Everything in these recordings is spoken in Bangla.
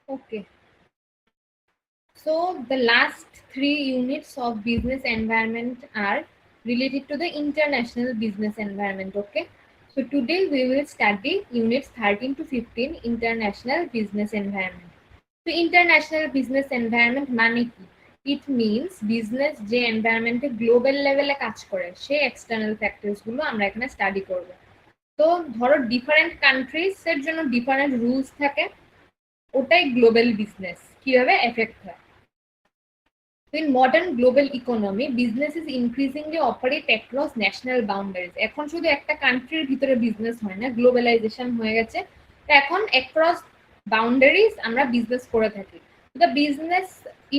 Okay. So the last three units of business environment are related to the international business environment. Okay. So today we will study units 13 to 15 international business environment. So international business environment মানে কি? It means business যে এনভায়রনমেন্টে গ্লোবাল লেভেলে কাজ করে সেই এক্সটার্নাল ফ্যাক্টরস গুলো আমরা এখানে স্টাডি করব। তো ধরো ডিফারেন্ট কান্ট্রিজ এর জন্য ডিফারেন্ট রুলস থাকে, ওটাই গ্লোবাল বিজনেস কিভাবে এফেক্ট হয়। In modern global economy, businesses increasingly operate across national boundaries. এখন শুধু একটা কান্ট্রির ভিতরে বিজনেস হয় না, গ্লোবালাইজেশন হয়ে গেছে। তো এখন across boundaries আমরা বিজনেস করে থাকি। The business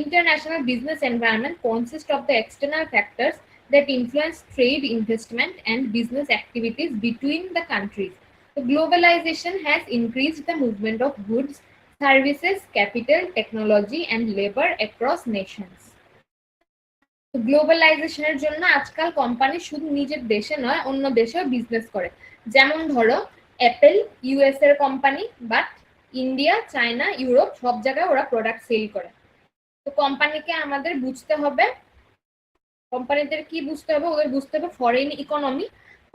international business environment consists of the external factors that influence trade, investment, and business activities between the countries. The globalization has increased the movement of goods, services, capital, technology, and labor across nations. গ্লোবালাইজেশনের জন্য আজকাল কোম্পানি শুধু নিজের দেশে নয় অন্য দেশেও বিজনেস করে। যেমন ধরো অ্যাপেল ইউএস এর company, but India, China, Europe সব জায়গায় ওরা প্রোডাক্ট সেল করে। তো কোম্পানিকে আমাদের বুঝতে হবে, কোম্পানিদের কি বুঝতে হবে, ওদের বুঝতে হবে ফরেন ইকোনমি,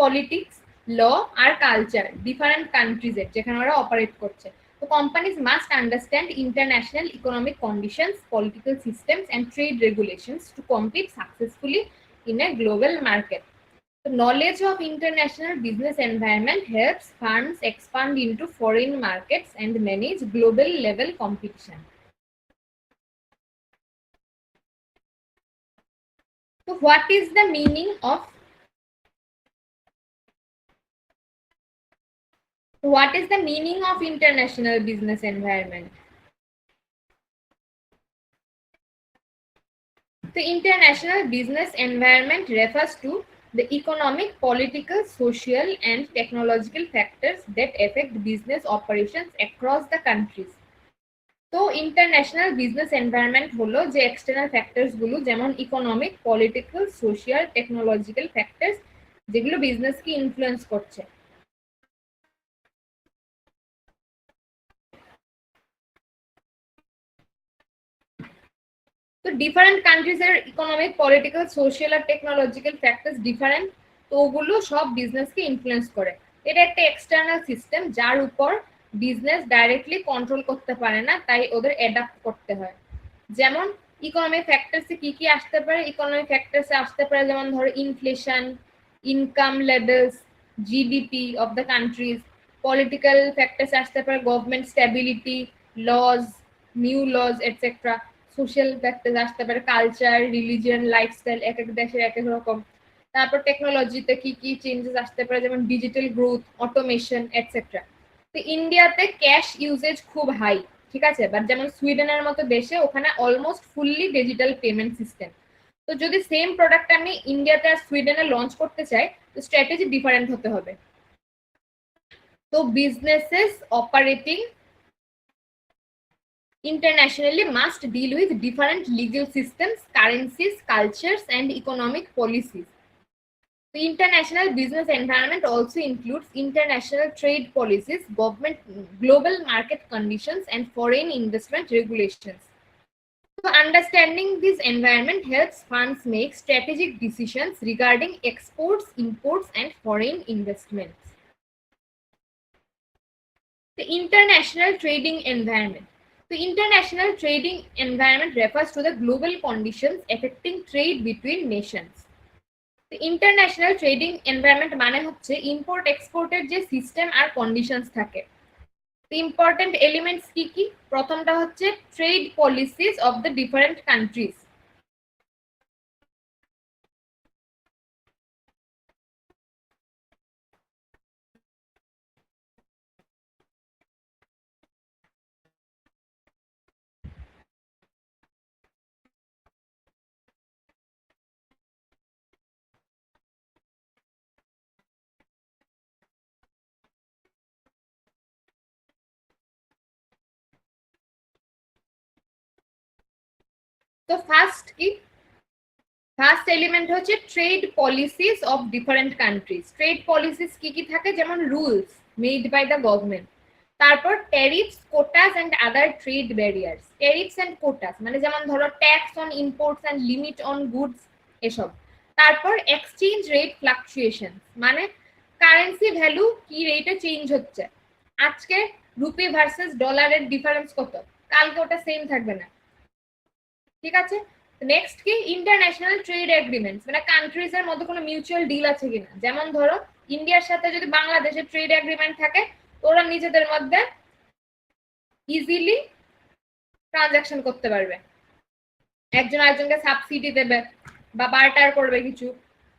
পলিটিক্স, ল আর কালচার ডিফারেন্ট কান্ট্রিজের যেখানে ওরা অপারেট করছে। So companies must understand international economic conditions, political systems, and trade regulations to compete successfully in a global market. The knowledge of international business environment helps firms expand into foreign markets and manage global level competition. So what is the meaning of international business environment? The international business environment refers to the economic, political, social, and technological factors that affect business operations across the countries. তো ইন্টারন্যাশনাল বিজনেস এনভায়রনমেন্ট হলো যে এক্সটার্নাল ফ্যাক্টরস গুলো যেমন economic, political, social, technological factors যেগুলো বিজনেসকে ইনফ্লুয়েন্স করছে। তো ডিফারেন্ট কান্ট্রিজের ইকোনমিক, পলিটিক্যাল, সোশ্যাল আর টেকনোলজিক্যাল ফ্যাক্টরস ডিফারেন্ট, তো ওগুলো সব বিজনেসকে ইনফ্লুয়েন্স করে। এটা একটা এক্সটার্নাল সিস্টেম যার উপর বিজনেস ডাইরেক্টলি কন্ট্রোল করতে পারে না, তাই ওদের অ্যাডাপ্ট করতে হয়। যেমন ইকোনমিক ফ্যাক্টরসে কি কি আসতে পারে? ইকোনমিক ফ্যাক্টরসে আসতে পারে যেমন ধরো inflation, income levels, GDP of the countries. Political ফ্যাক্টরসে আসতে পারে government stability, laws, new laws etcetera. Social factors আসতে পারে কালচার, রিলিজিয়ন, লাইফস্টাইল, এক এক দেশের এক এক রকম। তারপর টেকনোলজিতে কি কি চেঞ্জেস আসতে পারে যেমন ডিজিটাল গ্রোথ, অটোমেশন এটসেট্রা। তো ইন্ডিয়াতে ক্যাশ ইউজেজ খুব হাই, ঠিক আছে, বাট যেমন সুইডেনের মতো দেশে ওখানে almost fully digital payment system. তো যদি সেম প্রোডাক্ট আমি ইন্ডিয়াতে আর সুইডেনে লঞ্চ করতে চাই, তো স্ট্র্যাটেজি ডিফারেন্ট হতে হবে। তো businesses operating internationally must deal with different legal systems, currencies, cultures, and economic policies. The international business environment also includes international trade policies, government, global market conditions, and foreign investment regulations. So understanding this environment helps firms make strategic decisions regarding exports, imports, and foreign investments. The international trading environment. The international trading environment refers to the global conditions affecting trade between nations. The international trading environment মানে হচ্ছে ইম্পোর্ট এক্সপোর্টের যে সিস্টেম আর কন্ডিশনস থাকে। The important elements কি কি? প্রথমটা হচ্ছে trade policies of the different countries. তো ফার্স্ট কি? ফার্স্ট এলিমেন্ট হচ্ছে trade policies of different countries. Trade policies কি কি থাকে? যেমন rules made by the government. তারপর tariffs, quotas and other trade barriers. Tariffs and quotas মানে যেমন ধরো tax on imports and limit on goods এসব। তারপর এক্সচেঞ্জ রেট ফ্লাকচুয়েশন মানে কারেন্সি ভ্যালু কি রেটে চেঞ্জ হচ্ছে, আজকে রুপি ভার্সেস ডলারের ডিফারেন্স কত, কালকে ওটা সেম থাকবে না, ঠিক আছে। নেক্সট কি ইন্টারন্যাশনাল ট্রেড এগ্রিমেন্টস মানে কান্ট্রিজ এর মধ্যে কোনো মিউচুয়াল ডিল আছে কিনা, যেমন ধরো ইন্ডিয়ার সাথে যদি বাংলাদেশের ট্রেড এগ্রিমেন্ট থাকে ওরা নিজেদের মধ্যে ইজিলি ট্রানজাকশন করতে পারবে, একজন আরেকজনকে সাবসিডি দেবে বা বার্টার করবে কিছু।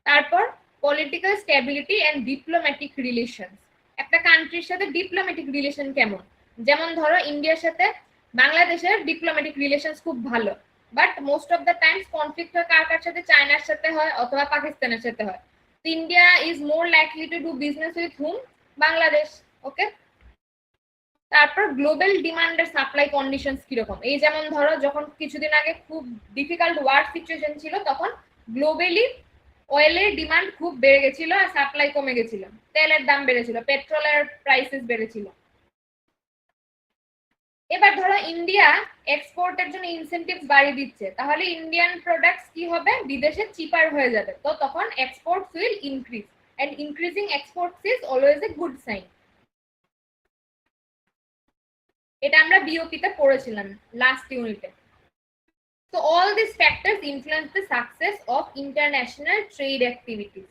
তারপর political stability and diplomatic relation, একটা কান্ট্রির সাথে ডিপ্লোম্যাটিক রিলেশন কেমন, যেমন ধরো ইন্ডিয়ার সাথে বাংলাদেশের ডিপ্লোম্যাটিক রিলেশন খুব ভালো, but most of the Times conflict হয় কার কার সাথে, চায়নার সাথে হয় অথবা পাকিস্তানের সাথে হয়। India is more likely to do business with hmm, Bangladesh. Okay. তারপর গ্লোবাল ডিমান্ড আর সাপ্লাই কন্ডিশনস কিরকম, এই যেমন ধরো যখন কিছুদিন আগে খুব ডিফিকাল্ট ওয়ার সিচুয়েশন ছিল তখন গ্লোবালি অয়েলের ডিমান্ড খুব বেড়ে গেছিল আর সাপ্লাই কমে গেছিল, তেলের দাম বেড়েছিল, পেট্রোলের প্রাইসেস বেড়েছিল। এবার ধরো ইন্ডিয়া এক্সপোর্টের জন্য ইনসেনটিভ বাড়িয়ে দিচ্ছে, তাহলে ইন্ডিয়ান প্রোডাক্টস কি হবে, বিদেশে চিপার হয়ে যাবে, তো তখন exports will increase and increasing exports is always a good sign. এটা আমরা বিওপি তে পড়েছিলাম লাস্ট ইউনিটে। So all these factors influence the success of international trade activities.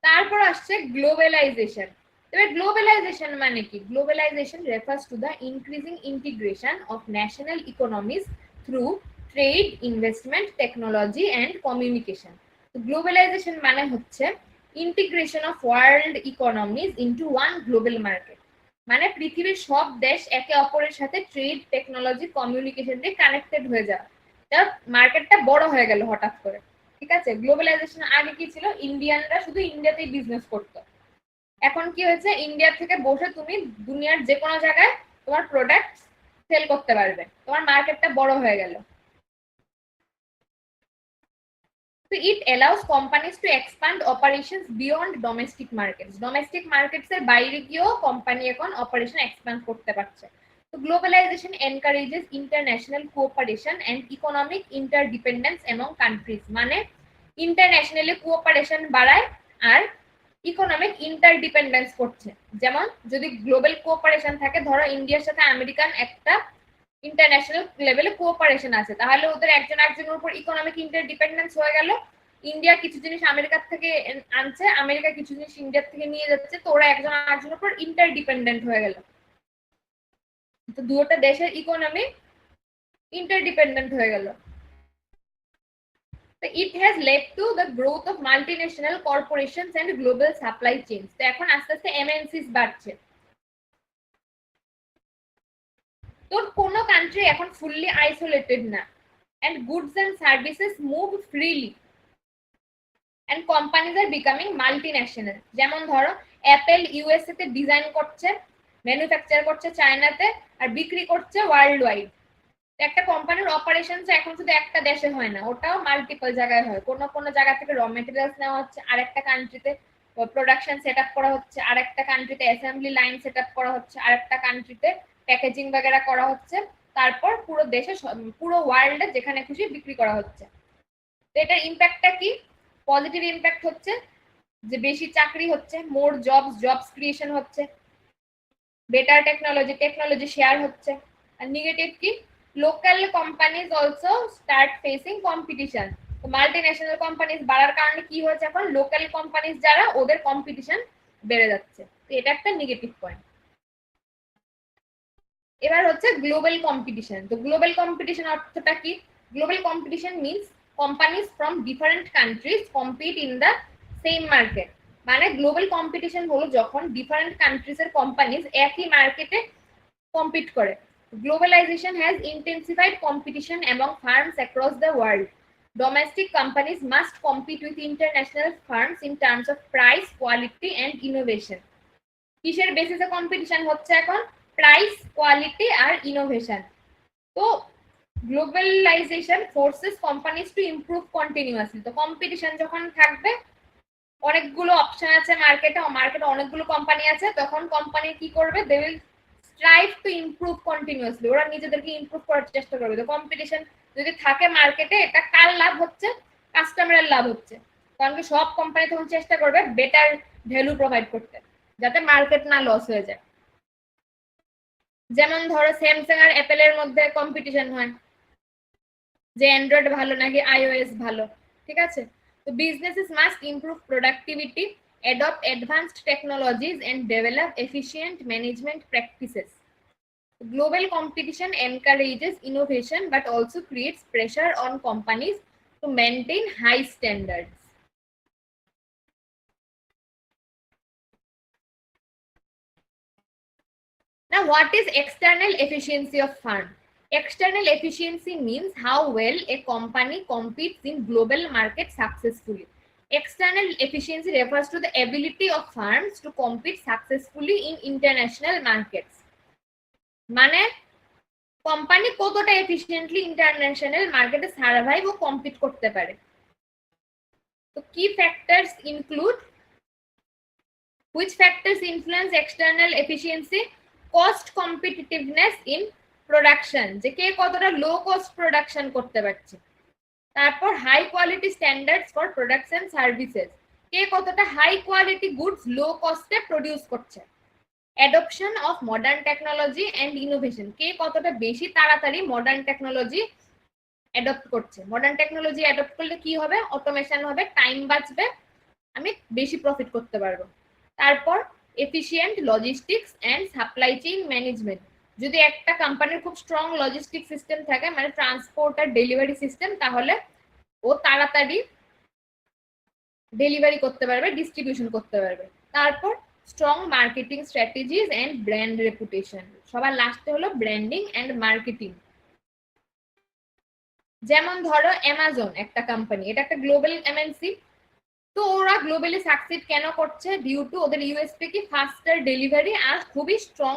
তারপর আসছে গ্লোবালাইজেশন। তবে গ্লোবালাইজেশন মানে কি, globalization refers to the increasing integration of national economies through trade, investment, technology and communication. Globalisation মানে হচ্ছে integration of world economies into one global market, মানে পৃথিবীর সব দেশ একে অপরের সাথে ট্রেড, টেকনোলজি, কমিউনিকেশন দিয়ে কানেক্টেড হয়ে যাওয়া, মার্কেটটা বড় হয়ে গেল হঠাৎ করে, ঠিক আছে। গ্লোবালাইজেশন আগে কি ছিল, ইন্ডিয়ানরা শুধু ইন্ডিয়াতেই বিজনেস করতো, এখন কি হয়েছে, ইন্ডিয়া থেকে বসে তুমি দুনিয়ার যে কোনো জায়গায় তোমার প্রোডাক্ট সেল করতে পারবে, তোমার মার্কেটটা বড় হয়ে গেল। So it allows companies to expand operations beyond domestic markets. Domestic markets এর বাইরে গিয়েও কোম্পানি এখন অপারেশন এক্সপ্যান্ড করতে পারছে। So globalization encourages international cooperation and economic interdependence among countries. মানে ইন্টারন্যাশনালি কোঅপারেশন বাড়ায় আর ইকোনমিক ইন্টারডিপেন্ডেন্স করছে। যেমন যদি গ্লোবাল কোঅপারেশন থাকে, ধরো ইন্ডিয়ার সাথে আমেরিকান একটা ইন্টারন্যাশনাল লেভেলে কোঅপারেশন আছে, তাহলে ওদের একজন একজনের উপর ইকোনমিক ইন্টারডিপেন্ডেন্স হয়ে গেল। ইন্ডিয়া কিছু জিনিস আমেরিকার থেকে আনছে, আমেরিকা কিছু জিনিস ইন্ডিয়ার থেকে নিয়ে যাচ্ছে, তো ওরা একজন আরেকজনের উপর ইন্টারডিপেন্ডেন্ট হয়ে গেল, তো দুটো দেশের ইকোনমি ইন্টারডিপেন্ডেন্ট হয়ে গেল। So it has led to the growth of multinational corporations and global supply chains. তো এখন আস্তে আস্তে এমএনসিস বাড়ছে। তো কোনো কান্ট্রি এখন ফুললি আইসোলেটেড না, and goods and services move freely and companies are becoming multinational. যেমন ধরো অ্যাপেল ইউএসএ তে ডিজাইন করছে, ম্যানুফ্যাকচার করছে চায়নাতে আর বিক্রি করছে ওয়ার্ল্ড ওয়াইড। একটা কোম্পানির অপারেশন এখন শুধু একটা দেশে হয় না, ওটাও মাল্টিপল জায়গায় হয়। কোনো কোনো জায়গা থেকে র মেটেরিয়ালস নেওয়া হচ্ছে, আরেকটা কান্ট্রিতে প্রোডাকশন সেট আপ করা হচ্ছে, আরেকটা কান্ট্রিতে অ্যাসেম্বলি লাইন সেট আপ করা হচ্ছে, আরেকটা কান্ট্রিতে প্যাকেজিং বাগেরা করা হচ্ছে, তারপর পুরো দেশে পুরো ওয়ার্ল্ডে যেখানে খুশি বিক্রি করা হচ্ছে। তো এটার ইম্প্যাক্টটা কি, পজিটিভ ইম্প্যাক্ট হচ্ছে যে বেশি চাকরি হচ্ছে, মোর জবস ক্রিয়েশন হচ্ছে, বেটার টেকনোলজি শেয়ার হচ্ছে। আর নেগেটিভ কি, local companies also start facing competition. তো মাল্টিন্যাশনাল কোম্পানিজ বাড়ার কারণে কি হয়েছে, এখন লোকাল কোম্পানিজ যারা ওদের কম্পিটিশন বেড়ে যাচ্ছে, তো এটা একটা নেগেটিভ পয়েন্ট। এবার হচ্ছে গ্লোবাল কম্পিটিশন। তো গ্লোবাল কম্পিটিশন অর্থটা কি, global competition means companies from different countries compete in the same market. মানে গ্লোবাল কম্পিটিশন হলো যখন ডিফারেন্ট কান্ট্রিজ এর কোম্পানিজ একই মার্কেটে কম্পিট করে। Globalization has intensified competition among firms across the world. Domestic companies must compete with international firms in terms of price, quality and innovation. কিসের বেসিসে কম্পিটিশন হচ্ছে এখন, প্রাইস, কোয়ালিটি আর ইনোভেশন। তো globalisation forces companies to improve continuously. তো কম্পিটিশন যখন থাকবে অনেকগুলো অপশন আছে মার্কেটে অনেকগুলো কোম্পানি আছে, তখন কোম্পানি কি করবে, they will strive to improve continuously, ওরা নিজেদেরকে ইমপ্রুভ করার চেষ্টা করবে। তো কম্পিটিশন যদি থাকে মার্কেটে, এটা কার লাভ হচ্ছে, কাস্টমারের লাভ হচ্ছে, কারণ কি সব কোম্পানি তখন চেষ্টা করবে বেটার ভ্যালু প্রোভাইড করতে, যাতে মার্কেট না লস হয়ে যায়। যেমন ধরো স্যামসাং আর অ্যাপেলের মধ্যে কম্পিটিশন হয় যে অ্যান্ড্রয়েড ভালো নাকি আইওএস ভালো, ঠিক আছে। তো businesses must improve productivity, adopt advanced technologies and develop efficient management practices. Global competition encourages innovation but also creates pressure on companies to maintain high standards. Now, what is external efficiency of firm? External efficiency means how well a company competes in global market successfully. External efficiency refers to the ability of firms to compete successfully in international markets. মানে কোম্পানি কতটা এফিশিয়েন্টলি ইন্টারন্যাশনাল মার্কেটে সার্ভাইভ ও কম্পিট করতে পারে। তো কি factors include, which factors influence external efficiency? Cost competitiveness in production, যে কে কতটা লো কস্ট প্রোডাকশন করতে পারছে। তারপর high quality standards for products and services, কে কতটা হাই কোয়ালিটি গুডস লো কস্টে প্রডিউস করছে। Adoption of modern technology and innovation, কে কতটা বেশি তাড়াতাড়ি মডার্ন টেকনোলজি অ্যাডপ্ট করছে। মডার্ন টেকনোলজি অ্যাডপ্ট করলে কি হবে, অটোমেশন হবে, টাইম বাঁচবে, আমি বেশি প্রফিট করতে পারবো। তারপর efficient logistics and supply chain management, যদি একটা কোম্পানির খুব স্ট্রং লজিস্টিক সিস্টেম থাকে, মানে ট্রান্সপোর্ট আর ডেলিভারি সিস্টেম, তাহলে ও তাড়াতাড়ি ডেলিভারি করতে পারবে, ডিস্ট্রিবিউশন করতে পারবে। তারপর strong marketing strategies and brand reputation, সবার লাস্টে হলো ব্র্যান্ডিং এন্ড মার্কেটিং। যেমন ধরো অ্যামাজন একটা কোম্পানি, এটা একটা গ্লোবাল এমএনসি, তো ওরা গ্লোবালি সাকসিড কেন করছে, ডিউ টু ওদের ইউএসপি কি ফাস্টার ডেলিভারি আর খুবই স্ট্রং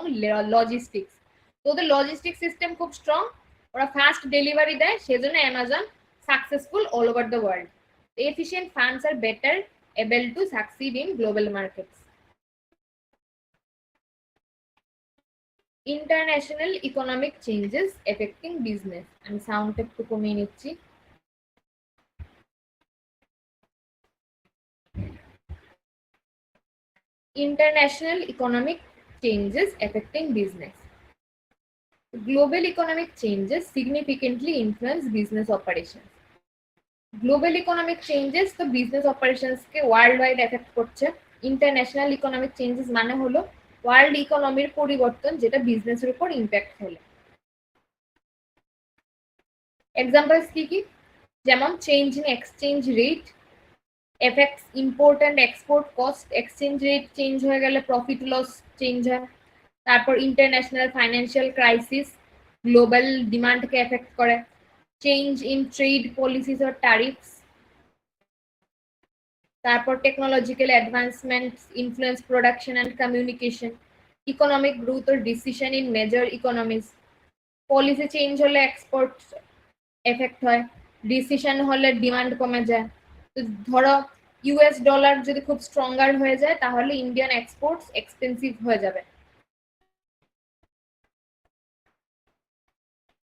লজিস্টিক্স। তো ওদের লজিস্টিক সিস্টেম খুব স্ট্রং, ওরা ফাস্ট ডেলিভারি দেয়, সেজন্য Amazon successful all over the world. Efficient funds আর better able to succeed in global markets. International economic changes affecting business, আমি সাউন্ড একটু কমিয়ে নিচ্ছি। International economic changes affecting business. Global economic changes significantly influence business operations. Global economic changes তো বিজনেস অপারেশনসকে ওয়ার্ল্ড ওয়াইড এফেক্ট করছে। ইন্টারন্যাশনাল ইকোনমিক চেঞ্জেস মানে হলো ওয়ার্ল্ড ইকোনমির পরিবর্তন, যেটা বিজনেসের উপর ইম্প্যাক্ট ফেলে। এক্সাম্পলস কি কি, যেমন change in exchange rate effects import and export cost, exchange rate change হয়ে গেলে প্রফিট লস চেঞ্জ হয়। তারপর ইন্টারন্যাশনাল ফাইন্যান্সিয়াল ক্রাইসিস গ্লোবাল ডিমান্ডকে এফেক্ট করে। Change in trade policies or tariffs. তারপর technological advancement influence production and communication. Economic growth or decision in major economies, policy change হলে এক্সপোর্ট এফেক্ট হয়, ডিসিশন হলে ডিমান্ড কমে যায়। তো ধরো ইউএস ডলার যদি খুব স্ট্রঙ্গার হয়ে যায়, তাহলে ইন্ডিয়ান এক্সপোর্টস এক্সপেন্সিভ হয়ে যাবে।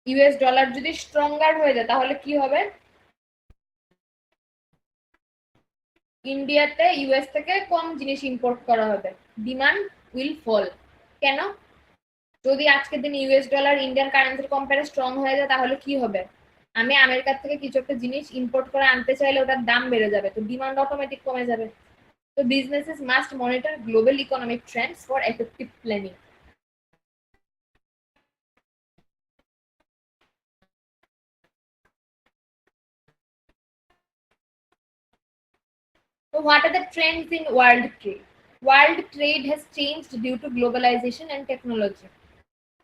ইউএস ডলার যদি স্ট্রঙ্গার হয়ে যায়, তাহলে কি হবে, ইন্ডিয়াতে ইউএস থেকে কম জিনিস ইম্পোর্ট করা হবে, ডিমান্ড উইল ফল। কেন, যদি আজকের দিন ইউএস ডলার ইন্ডিয়ান কারেন্সির কম্পেয়ারে স্ট্রং হয়ে যায়, তাহলে কি হবে, আমি আমেরিকার থেকে কিছু একটা জিনিস ইম্পোর্ট করে আনতে চাইলে ওটার দাম বেড়ে যাবে, তো ডিমান্ড অটোমেটিক কমে যাবে। তো businesses must monitor global economic trends for effective planning. So what are the trends in world trade? World trade has changed due to globalization and technology.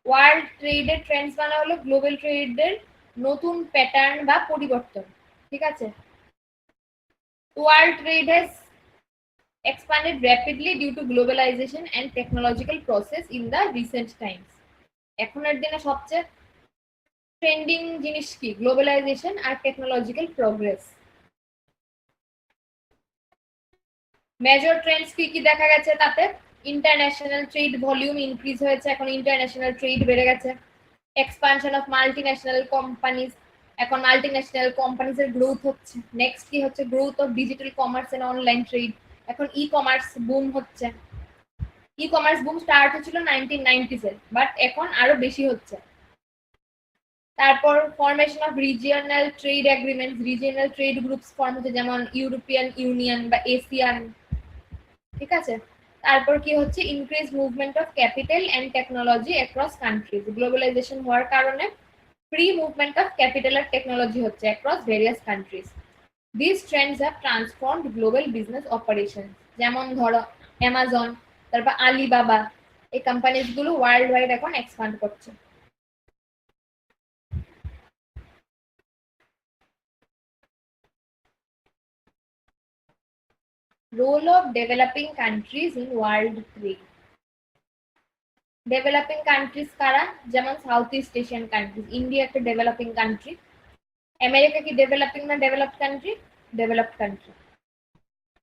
World trade এর ট্রেন্ডস মানে হলো গ্লোবাল ট্রেডের নতুন প্যাটার্ন বা পরিবর্তন, ঠিক আছে। World trade has expanded rapidly due to globalization and technological process in the recent times. এখনের দিনে সবচেয়ে ট্রেন্ডিং জিনিস কি, গ্লোবালাইজেশন আর টেকনোলজিক্যাল প্রোগ্রেস। মেজর ট্রেন্ডস কি কি দেখা গেছে তাতে? ইন্টারন্যাশনাল ট্রেড ভলিউম ইনক্রিজ হয়েছে, এখন ইন্টারন্যাশনাল ট্রেড বেড়ে গেছে। এক্সপানশন অফ মাল্টিন্যাশনাল কোম্পানিজ, এখন মাল্টিন্যাশনাল কোম্পানিজ এর গ্রোথ হচ্ছে। নেক্সট কি হচ্ছে? Growth of digital commerce and online trade, এখন ই কমার্স বুম হচ্ছে। ই কমার্স বুম স্টার্ট হচ্ছিল 1990s এ, বাট এখন আরো বেশি হচ্ছে। তারপর formation of regional trade agreements, regional trade groups form হচ্ছে, যেমন ইউরোপিয়ান ইউনিয়ন বা এশিয়ান, ঠিক আছে। তারপর কি হচ্ছে? Increase movement of capital and technology across countries, globalization হওয়ার কারণে ফ্রি মুভমেন্ট অফ ক্যাপিটাল আর টেকনোলজি হচ্ছে across various countries. This trends have transformed global business operation, যেমন ধরো অ্যামাজন, তারপর আলিবাবা, এই কোম্পানিজ গুলো ওয়ার্ল্ড ওয়াইড এখন এক্সপান্ড করছে। Role of developing countries in world trade. Developing countries কারা? যেমন south east Asian countries, India একটা ডেভেলপিং কান্ট্রি। আমেরিকা কি ডেভেলপিং না developed country? Developed country.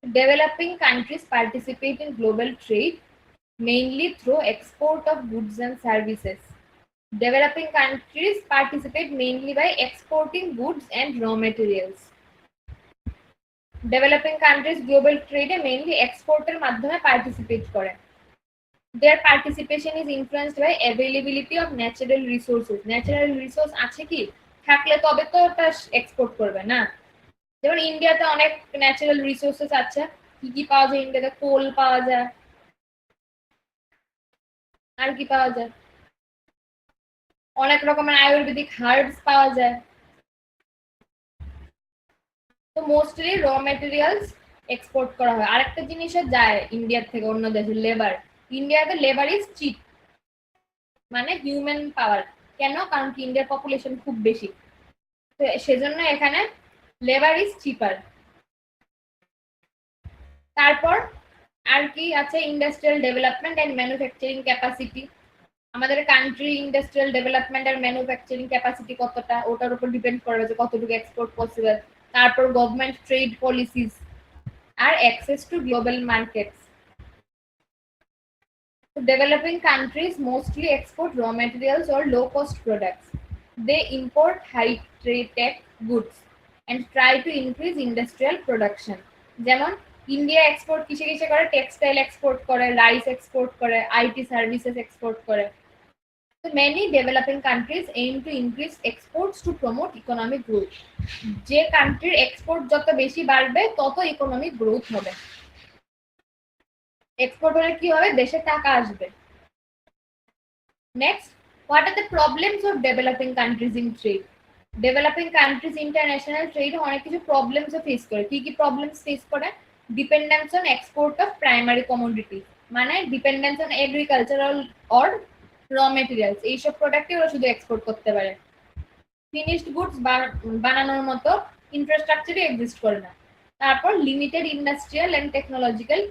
Developing countries participate in global trade mainly through export of goods and services. Developing countries participate mainly by exporting goods and raw materials. Developing countries global trade mainly exporter মাধ্যমে participate করে। Their participation is influenced by availability of natural resources. Natural resource আছে কি? থাকলে তবে তো ওটা এক্সপোর্ট করবে না। যেমন ইন্ডিয়াতে অনেক ন্যাচারাল রিসোর্সেস আছে। কি কি পাওয়া যায় ইন্ডিয়াতে? কোল পাওয়া যায়, আর কি পাওয়া যায়? অনেক রকমের আয়ুর্বেদিক হার্বস পাওয়া যায়। তো মোস্টলি র ম্যাটেরিয়ালস এক্সপোর্ট করা হয়। আরেকটা জিনিসও যায় ইন্ডিয়ার থেকে অন্য দেশে, লেবার। ইন্ডিয়াতে লেবার ইজ চিপ, মানে হিউম্যান পাওয়ার। কেন? কারণ কি ইন্ডিয়ার পপুলেশন খুব বেশি, তো সেজন্য এখানে লেবার ইজ চিপার। তারপর আর কি আছে? Industrial development and manufacturing capacity. আমাদের কান্ট্রি ইন্ডাস্ট্রিয়াল ডেভেলপমেন্ট আর ম্যানুফ্যাকচারিং ক্যাপাসিটি কতটা, ওটার উপর ডিপেন্ড করবে যে কতটুকু এক্সপোর্ট পসিবল। তারপর গভর্নমেন্ট ট্রেড পলিসিস আর access to global markets. Developing countries mostly export raw materials or low cost products. They import high tech goods and try to increase industrial production. যেমন ইন্ডিয়া এক্সপোর্ট কিসে কিসে করে? টেক্সটাইল এক্সপোর্ট করে, রাইস এক্সপোর্ট করে, আইটি সার্ভিসেস এক্সপোর্ট করে। So many developing countries aim to increase exports to promote economic growth. যে কান্ট্রির এক্সপোর্ট যত বেশি বাড়বে তত ইকোনমিক গ্রোথ হবে। এক্সপোর্ট হলে কি হবে? দেশে টাকা আসবে। Next, what are the problems of developing countries in trade? Developing countries international ট্রেডে অনেক কিছু প্রবলেমস ফেস করে। কি কি প্রবলেমস ফেস করে? Dependence on export of primary commodity, মানে dependence on agricultural or raw materials, এইসব প্রোডাক্টই ওরা শুধু এক্সপোর্ট করতে পারে। ফিনিশড গুডস বানানোর মতো ইনফ্রাস্ট্রাকচারই এক্সিস্ট করে না। তারপর limited industrial and technological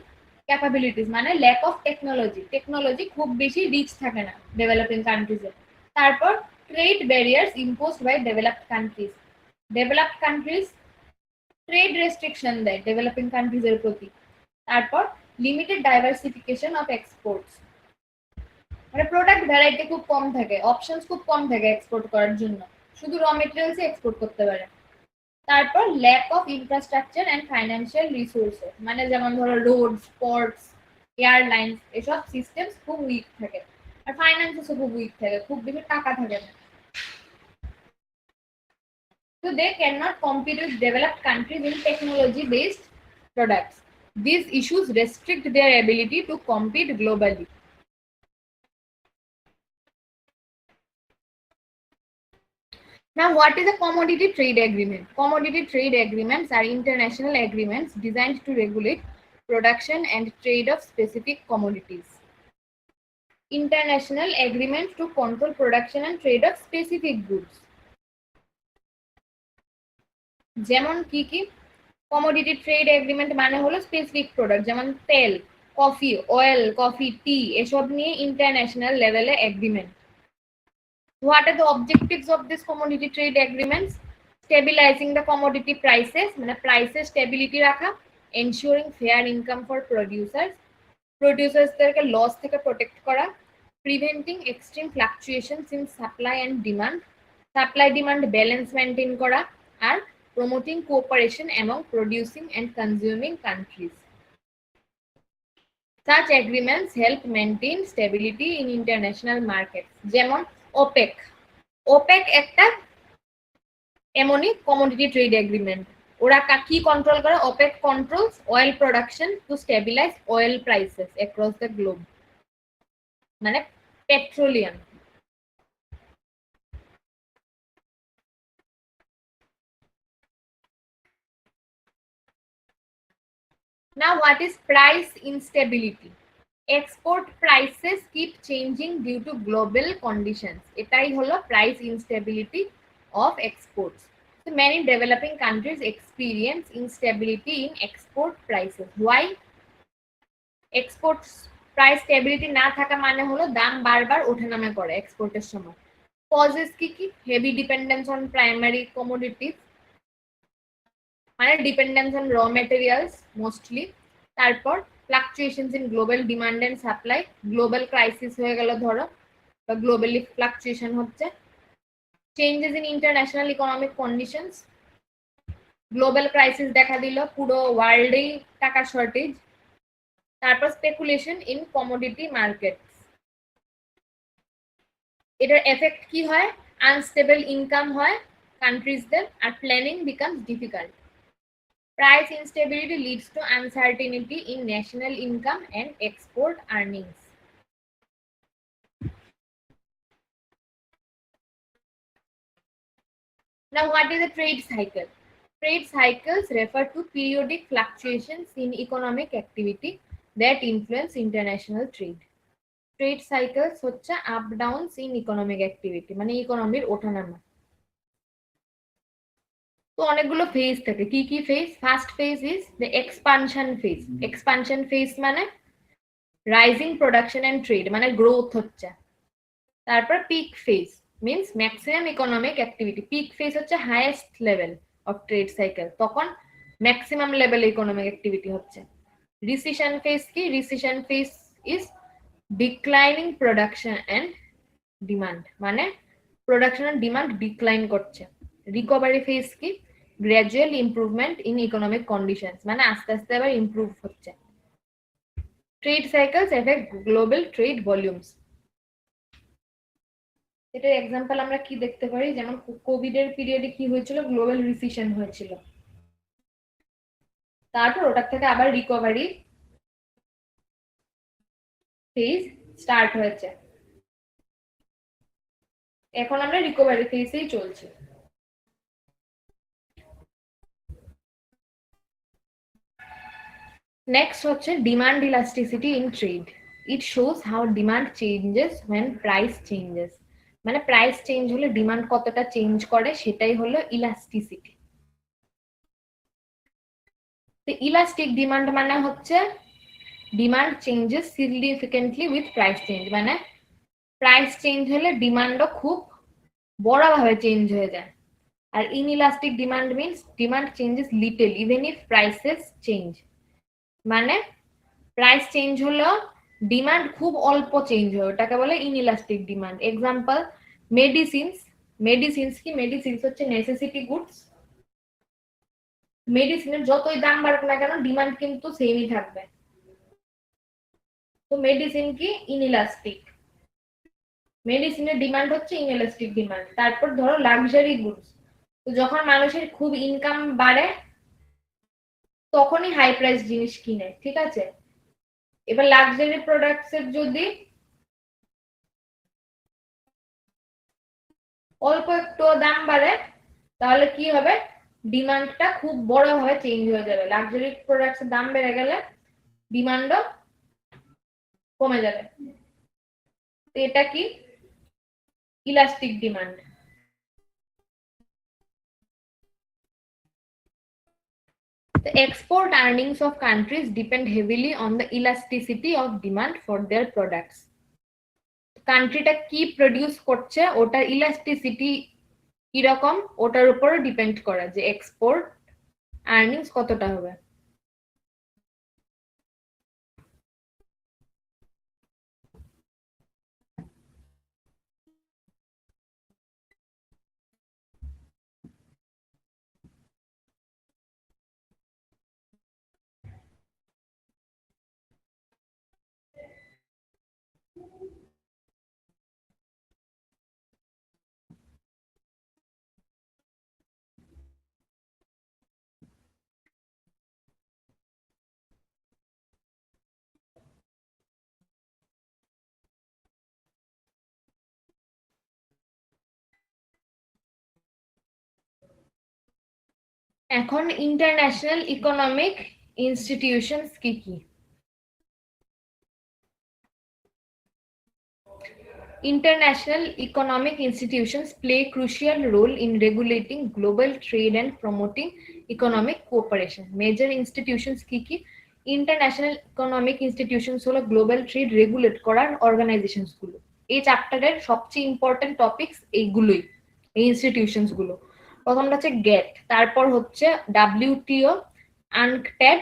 capabilities, মানে ল্যাক অফ টেকনোলজি, টেকনোলজি খুব বেশি রিচ থাকে না ডেভেলপিং কান্ট্রিজে। তারপর trade barriers imposed by developed countries, developed countries trade restriction দেয় ডেভেলপিং কান্ট্রিজের প্রতি। তারপর লিমিটেড ডাইভার্সিফিকেশন অফ এক্সপোর্টস, মানে প্রোডাক্ট ভ্যারাইটি খুব কম থাকে, অপশনস খুব কম থাকে এক্সপোর্ট করার জন্য, শুধু র মেটেরিয়ালস এক্সপোর্ট করতে পারে। তারপর lack of infrastructure and financial resources, মানে যেমন ধরো রোডস, পোর্টস, এয়ারলাইন্স, এসব সিস্টেমস খুব উইক থাকে। আর ফাইন্যান্সেসও খুব উইক থাকে, খুব বেশি টাকা থাকে না। So they cannot compete with developed countries in technology-based products. These issues restrict their ability to compete globally. Now, what is a commodity trade agreement? Commodity trade agreements are international agreements designed to regulate production and trade of specific commodities. International agreements to control production and trade of specific goods. যেমন কি কি? কমোডিটি ট্রেড এগ্রিমেন্ট মানে হলো স্পেসিফিক প্রোডাক্ট, যেমন তেল, কফি, অয়েল, কফি, টি, এসব নিয়ে ইন্টারন্যাশনাল লেভেলে agreement. What are the objectives of this commodity trade agreements? Stabilizing the commodity prices, মানে প্রাইসের স্টেবিলিটি রাখা, ensuring fair income for producersদেরকে লস থেকে প্রোটেক্ট করা, preventing extreme fluctuations in supply and demand, supply demand balance maintain করা, আর promoting cooperation among producing and consuming countries. Such agreements help maintain stability in international markets. যেমন OPEC. OPEC একটা এমনই commodity trade agreement. ওরা কি কন্ট্রোল করে? OPEC controls oil production to stabilize oil prices across the globe. মানে petroleum. Now what is price instability? Export prices keep changing due to global conditions. এটাই হলো price instability of exports. So many developing countries experience instability in export prices. Why? Exports price stability না থাকা মানে হলো দাম বারবার ওঠানামা করে এক্সপোর্টের সময়। Causes কি? Heavy dependence on primary commodities, মানে dependence on raw materials mostly. তারপর fluctuations in global demand and supply, global crisis হয়ে গেল ধরো, বা গ্লোবালি ফ্লাকচুয়েশন হচ্ছে। Changes in international economic conditions, global crisis দেখা দিল, পুরো ওয়ার্ল্ডেই টাকার শর্টেজ। তারপর স্পেকুলেশন ইন কমোডিটি মার্কেট, এটার এফেক্ট কি হয়? আনস্টেবল ইনকাম হয় কান্ট্রিজদের, আর planning becomes difficult. Price instability leads to uncertainty in national income and export earnings. Now, what is a trade cycle? Trade cycles refer to periodic fluctuations in economic activity that influence international trade. Trade cycles হচ্ছে up downs in economic activity, মানে ইকোনমির ওঠানামা। তো অনেকগুলো ফেজ থাকে। কি কি phase? First phase is the expansion phase. Expansion phase মানে রাইজিং প্রোডাকশন এন্ড ট্রেড, মানে গ্রোথ হচ্ছে। তারপর peak phase means maximum economic activity. Peak phase হচ্ছে highest level of trade cycle, তখন ম্যাক্সিমাম লেভেলে ইকোনমিক অ্যাক্টিভিটি হচ্ছে। রিসেশন ফেজ কি? Recession phase is declining production and demand, মানে প্রোডাকশন এন্ড ডিমান্ড ডিক্লাইন করছে। রিকভারি ফেজ কি? Gradual improvement in economic conditions, মানে আস্তে আস্তে আবার ইমপ্রুভ হচ্ছে। Trade cycles effect global trade volumes. এটার এক্সাম্পল আমরা কি দেখতে পারি? যেমন কোভিড এর পিরিয়ডে কি হয়েছিল? গ্লোবাল রিসেশন হয়েছিল, তারপর ওটার থেকে আবার রিকভারি ফেজ স্টার্ট হয়েছে। এখন আমরা রিকভারি ফেজেই চলছি। নেক্সট হচ্ছে demand elasticity in trade. It shows how demand changes when price changes, মানে প্রাইস চেঞ্জ হলে ডিমান্ড কতটা চেঞ্জ করে সেটাই হলো ইলাস্টিসিটি। তো ইলাস্টিক ডিমান্ড মানে হচ্ছে demand changes significantly with price change, মানে প্রাইস চেঞ্জ হলে ডিমান্ডও খুব বড়ভাবে চেঞ্জ হয়ে যায়। আর inelastic demand means demand changes little even if prices change, মানে প্রাইস চেঞ্জ হলো ডিমান্ড খুব অল্প চেঞ্জ হয়, ওটাকে বলে inelastic demand. Example medicines. Medicines কি? মেডিসিনস হচ্ছে নেসেসিটি গুডস। মেডিসিনের যতই দাম বাড়ুক না কেন ডিমান্ড কিন্তু সেমই থাকবে। তো মেডিসিন কি? ইনইলাস্টিক। মেডিসিনের ডিমান্ড হচ্ছে ইনইলাস্টিক ডিমান্ড। তারপর ধরো লাক্সারি গুডস, তো যখন মানুষের খুব ইনকাম বাড়ে তখনই হাই প্রাইস জিনিস কিনে, ঠিক আছে? এবার লাক্সারি প্রোডাক্টস এর যদি অল্প একটু দাম বাড়ে তাহলে কি হবে? ডিমান্ডটা খুব বড় ভাবে চেঞ্জ হয়ে যাবে। লাক্সারি প্রোডাক্টস এর দাম বেড়ে গেলে ডিমান্ডও কমে যাবে। তো এটা কি? Elastic demand. The export earnings of countries depend heavily on the elasticity of demand for their products. কান্ট্রিটা কি প্রডিউস করছে ওটার ইলাস্টিসিটি কিরকম ওটার উপর ডিপেন্ড করে যে এক্সপোর্ট আর্নিংস কতটা হবে। এখন ইন্টারন্যাশনাল ইকোনমিক ইনস্টিটিউশনস কি কি? International economic institutions play a crucial role in regulating global trade and promoting economic cooperation. Major institutions কি কি? International economic institutions হলো গ্লোবাল ট্রেড রেগুলেট করার অর্গানাইজেশনস গুলো। এই চ্যাপ্টারের সবচেয়ে ইম্পর্টেন্ট টপিকস এইগুলোই, এই ইনস্টিটিউশনস গুলো। প্রথমটা হচ্ছে গেট, তারপর হচ্ছে ডাব্লিউটিও, আনকটেড,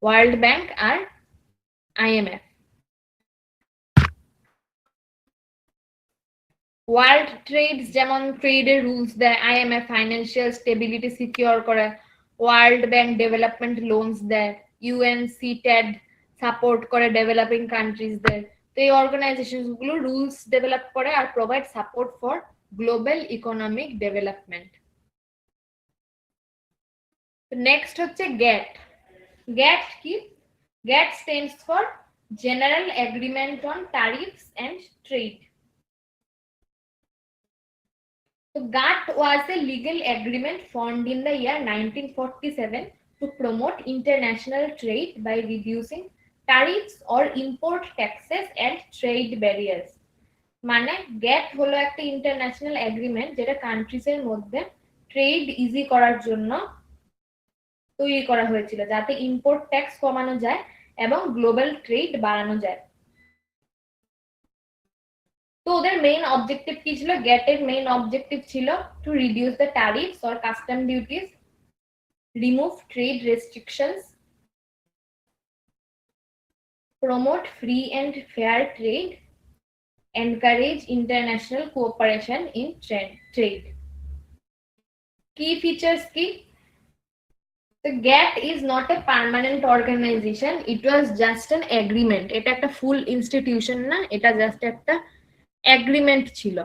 ওয়ার্ল্ড ব্যাংক আর আইএমএফ। ওয়ার্ল্ড ট্রেডস যেমন ট্রেডের রুলস দেয়, আইএমএফ ফাইন্যান্সিয়াল স্টেবিলিটি সিকিউর করে, ওয়ার্ল্ড ব্যাংক ডেভেলপমেন্ট লোনস দেয়, ইউএনসিটেড সাপোর্ট করে ডেভেলপিং কান্ট্রিজদের। তো এই অর্গানাইজেশন গুলো রুলস ডেভেলপ করে আর provide support for global economic development. Next হচ্ছে গ্যাট। গ্যাট কি? GATT stands for general agreement on tariffs and trade. So GATT was a legal agreement formed in the year 1947 to promote international trade by reducing tariffs or import taxes and trade barriers. মানে GATT হলো একটা ইন্টারন্যাশনাল এগ্রিমেন্ট যেটা কান্ট্রিজ এর মধ্যে ট্রেড ইজি করার জন্য তৈরি করা হয়েছিল, যাতে ইম্পোর্ট ট্যাক্স কমানো যায় এবং গ্লোবাল ট্রেড বাড়ানো যায়। তো ওদের মেইন অবজেক্টিভ কি ছিল? গ্যাটের মেইন অবজেক্টিভ ছিল to reduce the tariffs or custom duties, remove trade restrictions, promote free and fair trade, encourage international cooperation in trade. কি ফিচার্স কি? The GATT is not a permanent organization, it was just an agreement. এটা একটা ফুল ইনস্টিটিউশন না, এটা জাস্ট একটা agreement ছিল।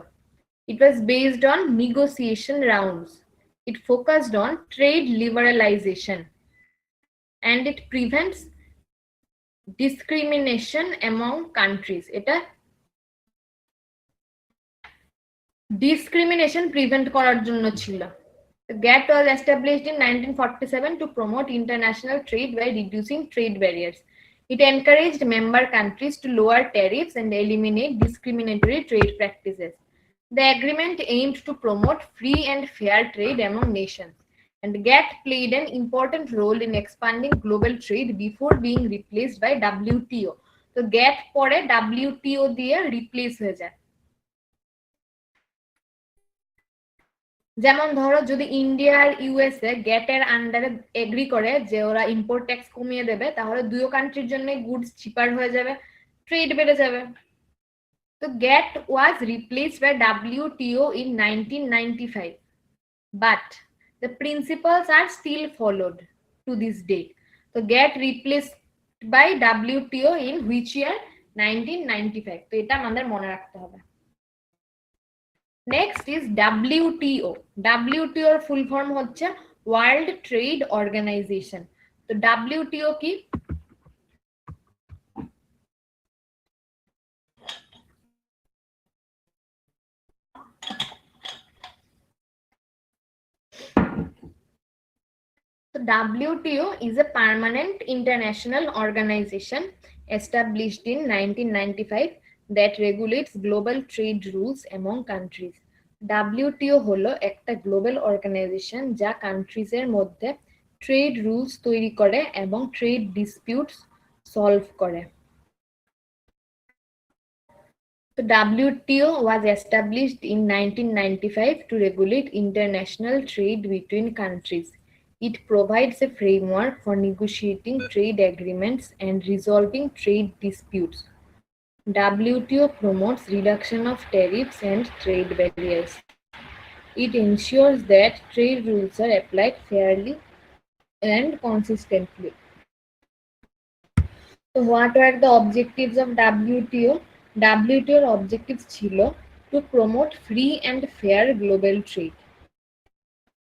It was based on negotiation rounds. It focused on trade liberalization and it prevents discrimination among countries. এটা discrimination prevent করার জন্য ছিল। The GATT was established in 1947 to promote international trade by reducing trade barriers. It encouraged member countries to lower tariffs and eliminate discriminatory trade practices. The agreement aimed to promote free and fair trade among nations, and GATT played an important role in expanding global trade before being replaced by WTO. So GATT পরে WTO দিয়ে রিপ্লেস হয়ে যায়। যেমন ধরো যদি ইন্ডিয়া আর ইউএসএ গ্যাট এর আন্ডারে এগ্রি করে যে ওরা ইম্পোর্ট ট্যাক্স কমিয়ে দেবে, তাহলে দুটো কান্ট্রির জন্য গুডস চিপার হয়ে যাবে, ট্রেড বেড়ে যাবে। তো GATT was replaced by WTO in 1995, but the principles are still followed to this date. So GATT replaced by WTO in which year? 1995. তো এটা আমাদের মনে রাখতে হবে। Next is WTO. WTO এর ফুল ফর্ম হচ্ছে ওয়ার্ল্ড ট্রেড অর্গানাইজেশন। তো WTO কি? So WTO is a permanent international organization established in 1995 that regulates global trade rules among countries. WTO হলো একটা গ্লোবাল অর্গানাইজেশন যা কান্ট্রিজ এর মধ্যে ট্রেড রুলস তৈরি করে এবং ট্রেড ডিসপিউটস সলভ করে। So WTO was established in 1995 to regulate international trade between countries. It provides a framework for negotiating trade agreements and resolving trade disputes. WTO promotes reduction of tariffs and trade barriers. It ensures that trade rules are applied fairly and consistently. So what are the objectives of WTO? WTO's objectives ছিল to promote free and fair global trade,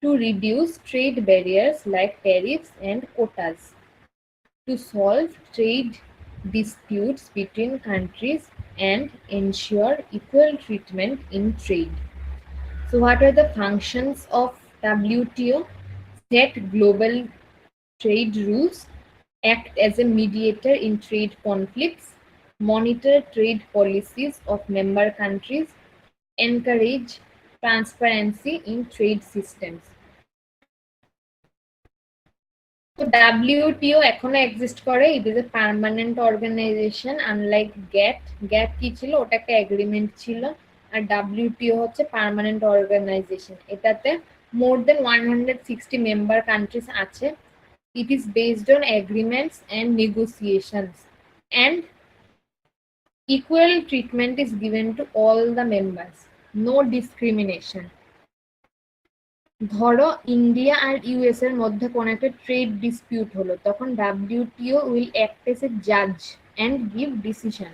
to reduce trade barriers like tariffs and quotas, to solve trade disputes between countries and ensure equal treatment in trade. So what are the functions of WTO? set global trade rules, act as a mediator in trade conflicts, monitor trade policies of member countries, encourage transparency in trade systems. তো WTO এখনো এক্সিস্ট করে। It is a permanent organization unlike GATT. GATT কি ছিল? ওটা একটা এগ্রিমেন্ট ছিল। আর WTO হচ্ছে পার্মানেন্ট অর্গানাইজেশন। এটাতে মোর দেন 160 মেম্বার কান্ট্রিজ আছে। It is based on agreements and negotiations, and equal treatment is given to all the members. No discrimination. ধরো ইন্ডিয়া আর ইউএস এর মধ্যে কোনো একটা ট্রেড ডিসপিউট হলো, তখন WTO will act as a judge and give decision.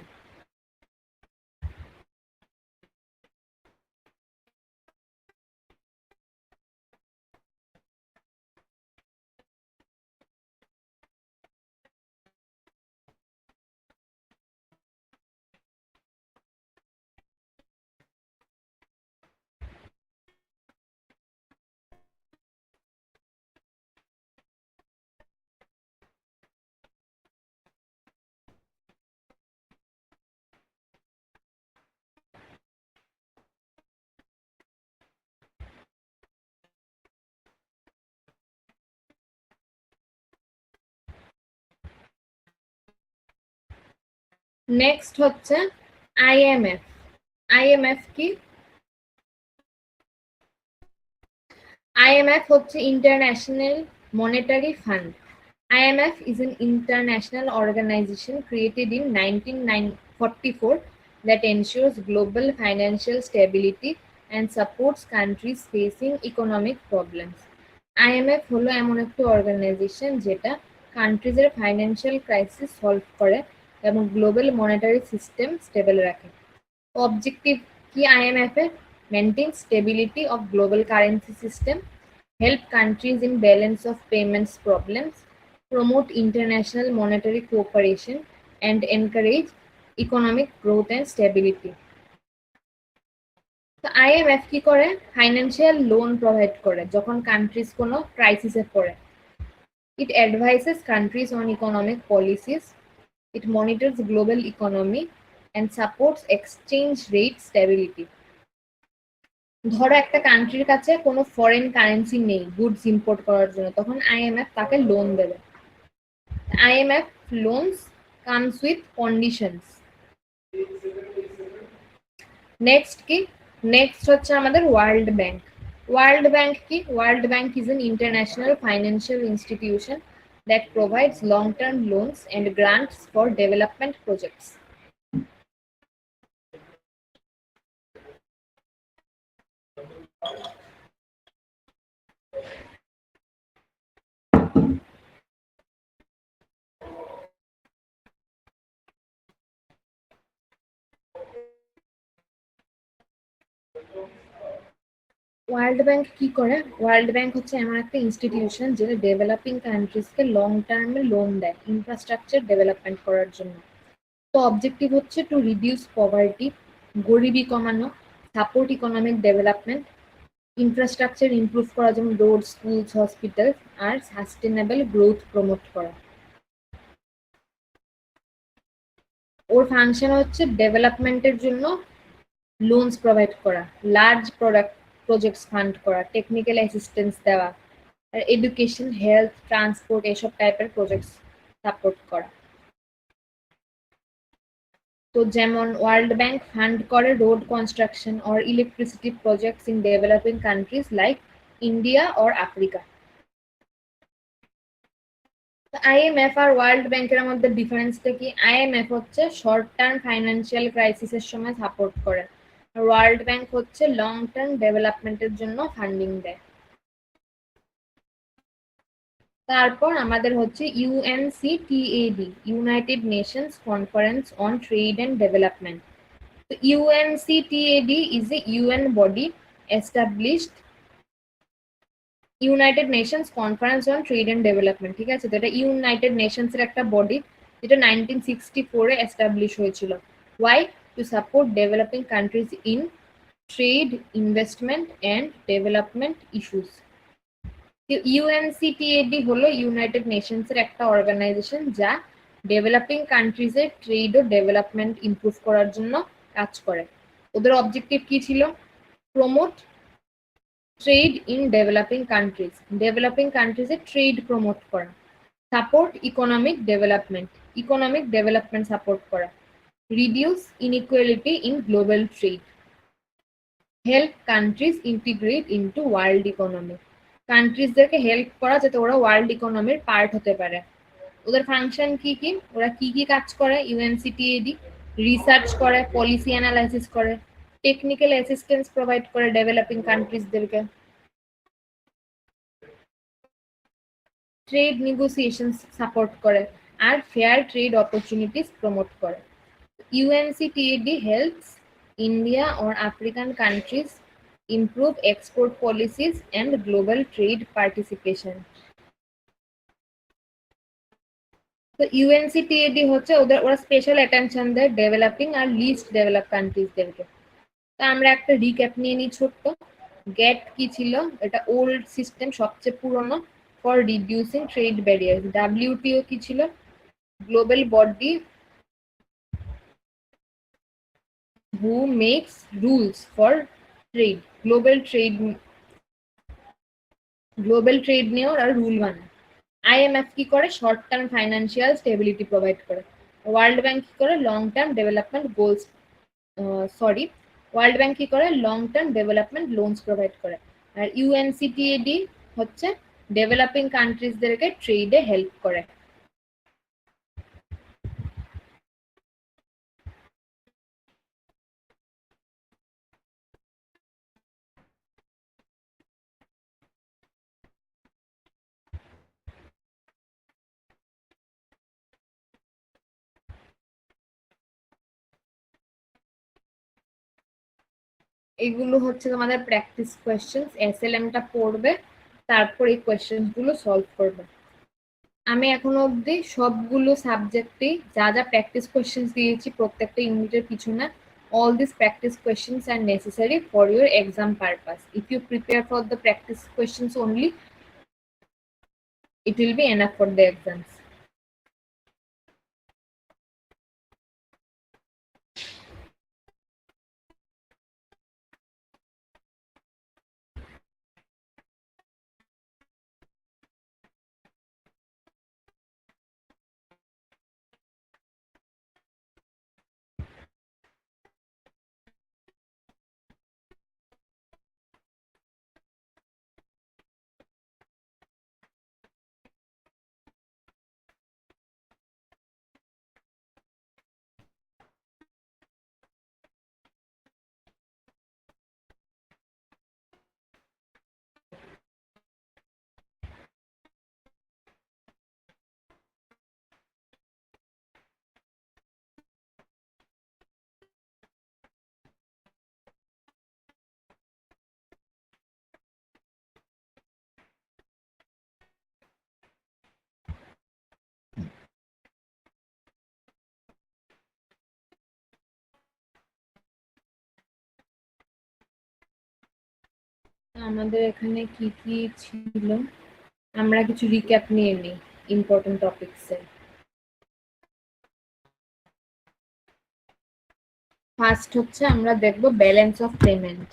Next হচ্ছে IMF. IMF কি? IMF হচ্ছে international monetary fund. IMF is an international organization created in 1944 that ensures global financial stability and supports countries facing economic problems. IMF হলো এমন একটা অর্গানাইজেশন যেটা কান্ট্রিজের ফাইন্যান্সিয়াল ক্রাইসিস সলভ করে এবং গ্লোবাল মনিটারি সিস্টেম স্টেবল রাখে। অবজেক্টিভ কি IMF এর? Maintain stability of global currency system, help countries in balance of payments problems, promote international monetary cooperation, and encourage economic growth and stability. তো IMF কি করে? ফাইন্যান্সিয়াল লোন প্রোভাইড করে যখন কান্ট্রিজ কোনো ক্রাইসিসে পড়ে। It advises countries on economic policies, it monitors global economy, and supports exchange rate stability. ধরো একটা কান্ট্রির কাছে কোনো ফরেন কারেন্সি নেই গুডস ইম্পোর্ট করার জন্য, তখন IMF তাকে লোন দেবে। IMF loans comes with conditions. Next কি? নেক্সট হচ্ছে আমাদের ওয়ার্ল্ড ব্যাংক. ওয়ার্ল্ড ব্যাংক কি? World bank is an international financial institution that provides long-term loans and grants for development projects. World bank কি করে? ওয়ার্ল্ড ব্যাংক হচ্ছে এমন একটা ইনস্টিটিউশন যেটা ডেভেলপিং কান্ট্রিজকে লং টার্মে লোন দেয় ইনফ্রাস্ট্রাকচার ডেভেলপমেন্ট করার জন্য। তো অবজেক্টিভ হচ্ছে টু রিডিউস পভার্টি, গরিবি কমানো, support economic development, infrastructure improve করা যেমন রোড, স্কুলস, হসপিটাল, আর সাস্টেনেবল গ্রোথ প্রমোট করা। ওর ফাংশন হচ্ছে ডেভেলপমেন্টের জন্য লোনস প্রোভাইড করা, লার্জ প্রজেক্টস ফান্ড করা, টেকনিক্যাল অ্যাসিস্ট্যান্স দেওয়া, আর এডুকেশন, হেলথ, ট্রান্সপোর্ট এসব টাইপের প্রজেক্টস সাপোর্ট করা। তো যেমন ওয়ার্ল্ড ব্যাংক ফান্ড করে road construction or electricity projects in developing countries like India or Africa. IMF আর ওয়ার্ল্ড ব্যাংকের মধ্যে ডিফারেন্সটা কি? IMF হচ্ছে শর্ট টার্ম ফাইন্যান্সিয়াল ক্রাইসিসের সময় সাপোর্ট করে, ওয়ার্ল্ড ব্যাংক হচ্ছে লং টার্ম ডেভেলপমেন্টের জন্য ফান্ডিং দেয়। তারপর আমাদের হচ্ছে UNCTAD, united nations conference on trade and development. তো UNCTAD is a UN body established united nations conference on trade and development. ঠিক আছে, তো এটা ইউনাইটেড নেশনস এর একটা বডি যেটা 1964-এ এস্টাবলিশ হয়েছিল। Why? To support developing countries in trade, investment and development issues. UNCTAD হলো ইউনাইটেড নেশনসের একটা অর্গানাইজেশন যা ডেভেলপিং কান্ট্রিজের ট্রেড ও ডেভেলপমেন্ট ইমপ্রুভ করার জন্য কাজ করে। ওদের অবজেক্টিভ কি ছিল? প্রমোট ট্রেড ইন ডেভেলপিং কান্ট্রিজে ট্রেড প্রমোট করা, সাপোর্ট ইকোনমিক ডেভেলপমেন্ট সাপোর্ট করা, reduce inequality in global trade, help countries integrate into world economy, কান্ট্রিজদেরকে হেল্প করা যাতে ওরা ওয়ার্ল্ড ইকোনমির পার্ট হতে পারে। ওদের ফাংশন কি কি, ওরা কি কি কাজ করে? ইউএনসিটিএডি রিসার্চ করে, পলিসি অ্যানালাইসিস করে, টেকনিক্যাল অ্যাসিস্ট্যান্স প্রোভাইড করে ডেভেলপিং কান্ট্রিজদেরকে, ট্রেড নেগোসিয়েশন সাপোর্ট করে, আর ফেয়ার ট্রেড অপরচুনিটিস প্রমোট করে। UNCTAD helps India or African countries improve export policies and global trade participation. তো UNCTAD হচ্ছে ওরা স্পেশাল অ্যাটেনশন দেয় ডেভেলপিং আর লিস্ট ডেভেলপ কান্ট্রিজদেরকে। তো আমরা একটা রিক্যাপ নিয়ে নিই ছোট্ট। গ্যাট কি ছিল? এটা ওল্ড সিস্টেম, সবচেয়ে পুরনো for reducing trade barriers. WTO কি ছিল? Global body who makes rules for trade, global trade নিয়েও আর রুল বানায়। IMF কি করে? Short term financial stability provide করে। ওয়ার্ল্ড ব্যাংক কি করে? Long term development loans provide করে। আর UNCTAD হচ্ছে ডেভেলপিং কান্ট্রিজদেরকে ট্রেডে হেল্প করে। এগুলো হচ্ছে তোমাদের প্র্যাকটিস কোয়েশ্চেন্স। SLM-টা পড়বে, তারপর এই কোয়েশ্চেন্স গুলো সলভ করবে। আমি এখনো অবধি সবগুলো সাবজেক্টে যা যা প্র্যাকটিস কোয়েশ্চেন্স দিয়েছি প্রত্যেকটা ইউনিটের পিছনে, all these practice questions are necessary for your exam purpose. If you prepare for the practice questions only, it will be enough for the exams. আমাদের এখানে কি কি ছিল আমরা কিছু রিক্যাপ নিয়ে নিই ইম্পর্টেন্ট টপিকসে। ফার্স্ট হচ্ছে আমরা দেখব ব্যালেন্স অফ পেমেন্ট।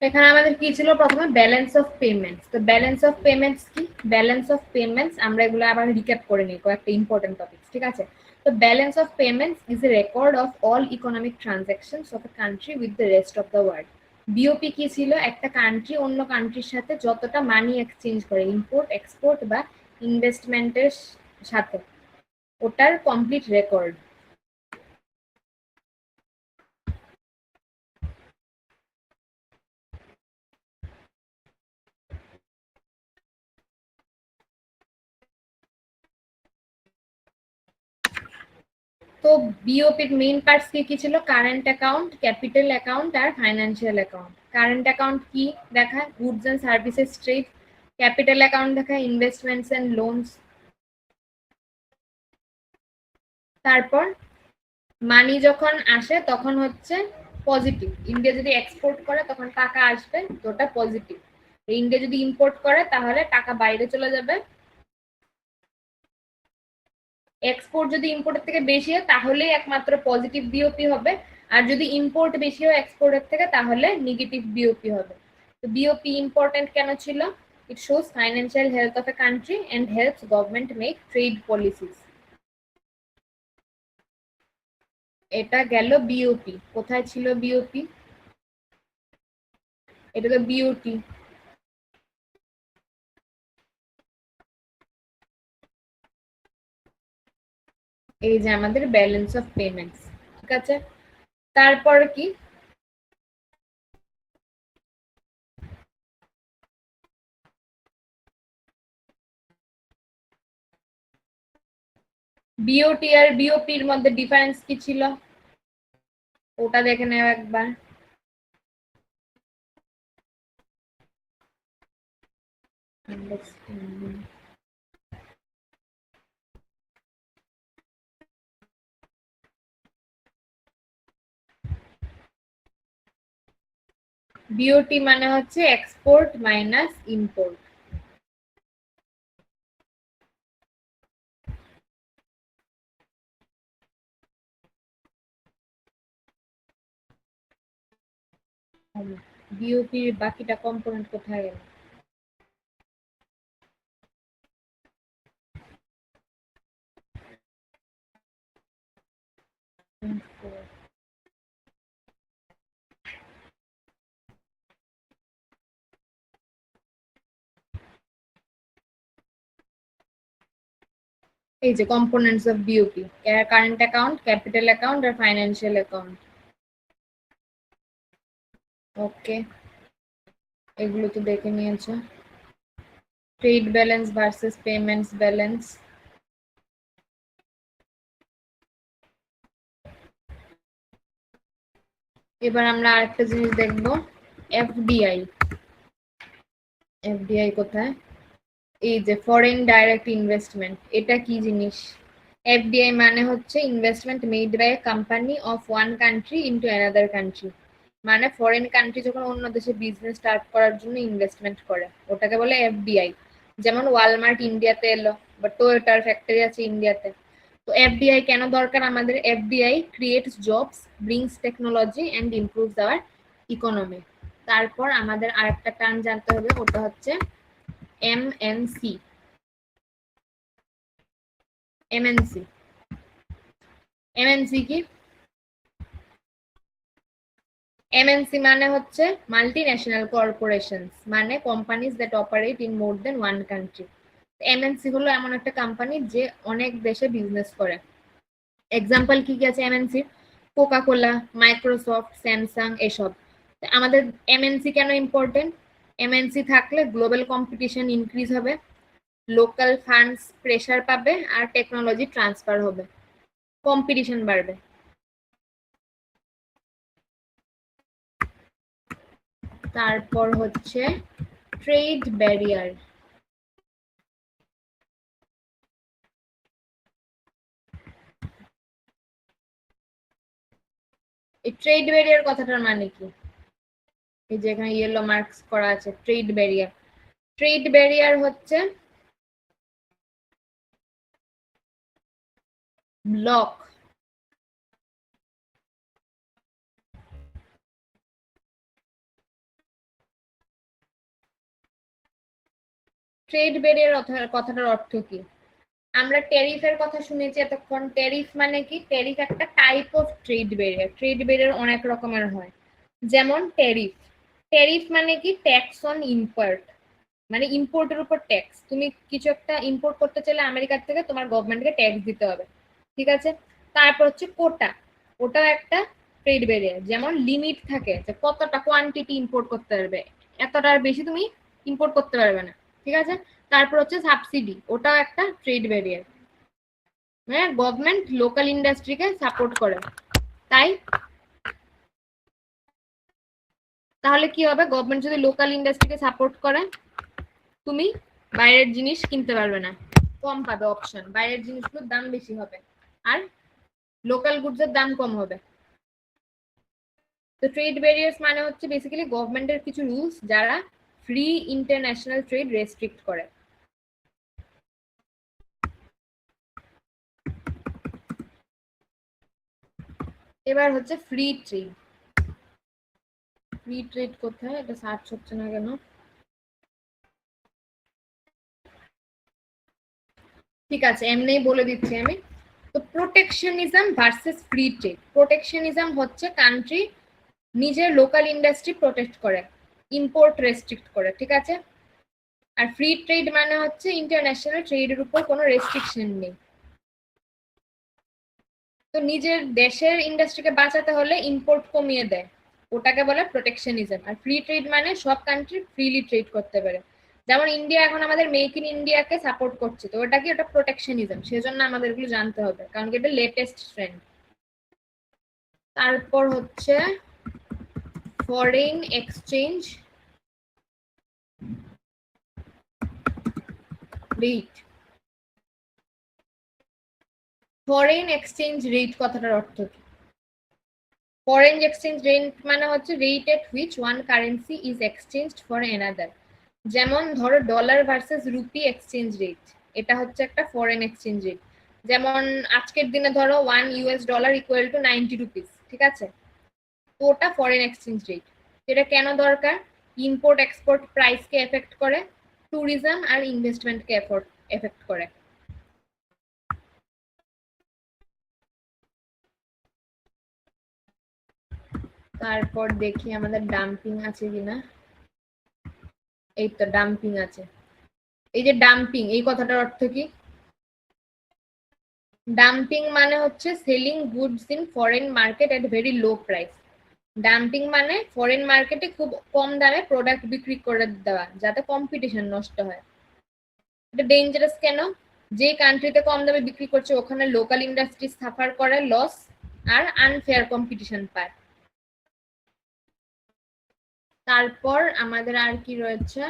এখানে আমাদের কি ছিল? প্রথমে ব্যালেন্স অফ পেমেন্টস। তো ব্যালেন্স অফ পেমেন্টস কি? ব্যালেন্স অফ পেমেন্টস আমরা এগুলো আবার রিক্যাপ করে নিই কয়েকটা ইম্পর্টেন্ট টপিকস, ঠিক আছে? তো balance of payments is a record of all economic transactions of a country with the rest of the world. BOP কি ছিল? একটা কান্ট্রি অন্য কান্ট্রির সাথে যতটা মানি এক্সচেঞ্জ করে, ইম্পোর্ট এক্সপোর্ট বা ইনভেস্টমেন্টের সাথে, ওটার কমপ্লিট রেকর্ড। তো বিওপির মেইন পার্টস কি ছিল? কারেন্ট অ্যাকাউন্ট, ক্যাপিটাল অ্যাকাউন্ট আর ফাইন্যান্সিয়াল অ্যাকাউন্ট। কারেন্ট অ্যাকাউন্ট কি দেখায়? Goods and services trade. Capital account দেখায় ইনভেস্টমেন্টস এন্ড লোনস। তারপর মানি যখন আসে তখন হচ্ছে পজিটিভ। ইন্ডিয়া যদি এক্সপোর্ট করে তখন টাকা আসবে, তো ওটা পজিটিভ। ইন্ডিয়া যদি ইম্পোর্ট করে তাহলে টাকা বাইরে চলে যাবে। এক্সপোর্ট যদি ইম্পোর্টের থেকে বেশি হয় তাহলেই একমাত্র পজিটিভ বিওপি হবে, আর যদি ইম্পোর্ট বেশি হয় এক্সপোর্টের থেকে তাহলে নেগেটিভ বিওপি হবে। তো বিওপি ইম্পর্টেন্ট কেন ছিল? It shows financial health of a country and helps government make trade policies. এটা গেল বিওপি। কোথায় ছিল বিওপি? এটা তো বিওটি। এই যে আমাদের ব্যালেন্স অফ পেমেন্টস, ঠিক আছে। তারপর কি? বিওটি আর বিওপির মধ্যে ডিফারেন্স কি ছিল ওটা দেখে নেও একবার। বিওটি মানে হচ্ছে এক্সপোর্ট মাইনাস ইম্পোর্ট। বিওপির বাকিটা কম্পোনেন্ট কোথায় গেল? এই যে components of BOP, current account, capital account আর ফাইন্যান্সিয়াল অ্যাকাউন্ট। ওকে, এগুলো তো দেখে নিয়েছো। Trade balance versus payments balance. এবার আমরা আরেকটা জিনিস দেখবো, এফডিআই। এফডিআই কোথায়? এই যে ফরেন ডাইরেক্ট ইনভেস্টমেন্ট। এটা কি জিনিস? এফডিআই মানে হচ্ছে investment made by a company of one country into another country. মানে ফরেন কান্ট্রি যখন অন্য দেশে বিজনেস স্টার্ট করার জন্য ইনভেস্টমেন্ট করে, ওটাকে বলে এফডিআই। যেমন ওয়ালমার্ট ইন্ডিয়াতে এলো, বা টয়োটার ফ্যাক্টরি আছে ইন্ডিয়াতে। তো এফডিআই কেন দরকার আমাদের? FDI creates jobs, brings technology and improves our economy. তারপর আমাদের আরেকটা টার্ম জানতে হবে, ওটা হচ্ছে এমএনসি। এমএনসি, এমএনসি কি? এমএনসি মানে হচ্ছে মাল্টি ন্যাশনাল কর্পোরেশনস, মানে companies that operate in more than one country. MNC হলো এমন একটা কোম্পানি যে অনেক দেশে বিজনেস করে। এক্সাম্পল কি কি আছে MNC? Coca Cola, Microsoft, Samsung, এসব। আমাদের এমএনসি কেন ইম্পর্টেন্ট? এমএনসি থাকলে গ্লোবাল কম্পিটিশন ইনক্রিজ হবে, লোকাল ফান্ডস প্রেসার পাবে, আর টেকনোলজি ট্রান্সফার হবে, কম্পিটিশন বাড়বে। তারপর হচ্ছে ট্রেড ব্যারিয়ার। এই ট্রেড ব্যারিয়ার কথাটার মানে কি? এই যে এখানে ইয়েলো মার্কস করা আছে, ট্রেড ব্যারিয়ার। ট্রেড ব্যারিয়ার হচ্ছে ব্লক। ট্রেড ব্যারিয়ার কথাটার অর্থ কি? আমরা ট্যারিফের কথা শুনেছি এতক্ষণ। ট্যারিফ মানে কি? ট্যারিফ একটা type of trade barrier. Trade barrier অনেক রকমের হয়। যেমন ট্যারিফ, ট্যারিফ মানে কি? Tax on import. মানে ইম্পোর্টের উপর ট্যাক্স। তুমি কিছু একটা ইম্পোর্ট করতে চাইলে আমেরিকার থেকে তোমার গভর্নমেন্টকে ট্যাক্স দিতে হবে, ঠিক আছে। তারপর হচ্ছে কোটা, ওটাও একটা ট্রেড ব্যারিয়ার, যেমন লিমিট থাকে যে কতটা কোয়ান্টিটি ইম্পোর্ট করতে পারবে, এতটার বেশি তুমি ইম্পোর্ট করতে পারবে না, ঠিক আছে। তারপর হচ্ছে সাবসিডি, ওটাও একটা ট্রেড ব্যারিয়ার, মানে গভর্নমেন্ট লোকাল ইন্ডাস্ট্রিকে সাপোর্ট করে। তাই তাহলে কি হবে, গভর্নমেন্ট যদি লোকাল ইন্ডাস্ট্রিকে সাপোর্ট করে, তুমি বাইরের জিনিস কিনতে পারবে না, কম পাবে অপশন, বাইরের জিনিসগুলোর দাম বেশি হবে আর লোকাল গুডসের দাম কম হবে। তো ট্রেড ব্যারিয়ার্স মানে হচ্ছে বেসিক্যালি গভর্নমেন্টের কিছু রুলস যারা ফ্রি ইন্টারন্যাশনাল ট্রেড রেস্ট্রিক্ট করে। এবার হচ্ছে ফ্রি ট্রেড। ফ্রি ট্রেড কোথায়, এটা সার্চ হচ্ছে না কেন, ঠিক আছে এমনিই বলে দিচ্ছি আমি। তো প্রোটেকশনিজম ভার্সেস ফ্রি ট্রেড। প্রোটেকশনিজম হচ্ছে কান্ট্রি নিজের লোকাল ইন্ডাস্ট্রি প্রোটেক্ট করে, ইম্পোর্ট রেস্ট্রিক্ট করে, ঠিক আছে। আর ফ্রি ট্রেড মানে হচ্ছে ইন্টারন্যাশনাল ট্রেডের উপর কোনো রেস্ট্রিকশন নেই। তো নিজের দেশের ইন্ডাস্ট্রিকে বাঁচাতে হলে ইম্পোর্ট কমিয়ে দেয়, ওটাকে বলে প্রোটেকশনিজম। আর ফ্রি ট্রেড মানে সব কান্ট্রি ফ্রিলি ট্রেড করতে পারে, যেমন ইন্ডিয়া এখন আমাদের মেক ইন ইন্ডিয়াকে সাপোর্ট করছে, তো ওটা কি, ওটা প্রোটেকশনিজম, সেজন্য আমাদের এগুলো জানতে হবে কারণ কি এটা লেটেস্ট ট্রেন্ড। তারপর হচ্ছে foreign exchange rate. Foreign exchange rate কথাটার অর্থ কি? ফরেন এক্সচেঞ্জ রেট মানে হচ্ছে rate at which one currency is exchanged for another. যেমন ধরো dollar versus rupee exchange rate, এটা হচ্ছে একটা ফরেন এক্সচেঞ্জ রেট। যেমন আজকের দিনে ধরো $1 ইকুয়াল টু 90 রুপিস, ঠিক আছে। তো ওটা ফরেন এক্সচেঞ্জ রেট। এটা কেন দরকার? ইম্পোর্ট এক্সপোর্ট প্রাইসকে এফেক্ট করে, ট্যুরিজম আর ইনভেস্টমেন্টকে এফেক্ট করে। তারপর দেখি আমাদের ডাম্পিং আছে কিনা। এই তো ডাম্পিং আছে। এই যে ডাম্পিং, এই কথাটার অর্থ কি? ডাম্পিং মানে হচ্ছে selling goods in foreign market at very low price. Dumping মানে ফরেন মার্কেটে খুব কম দামে প্রোডাক্ট বিক্রি করে দেওয়া যাতে কম্পিটিশন নষ্ট হয়। এটা ডেঞ্জারাস কেন? যে কান্ট্রিতে কম দামে বিক্রি করছে ওখানে লোকাল ইন্ডাস্ট্রি সাফার করে লস আর আনফেয়ার কম্পিটিশন পায়। তারপর আমাদের আর কি রয়েছে,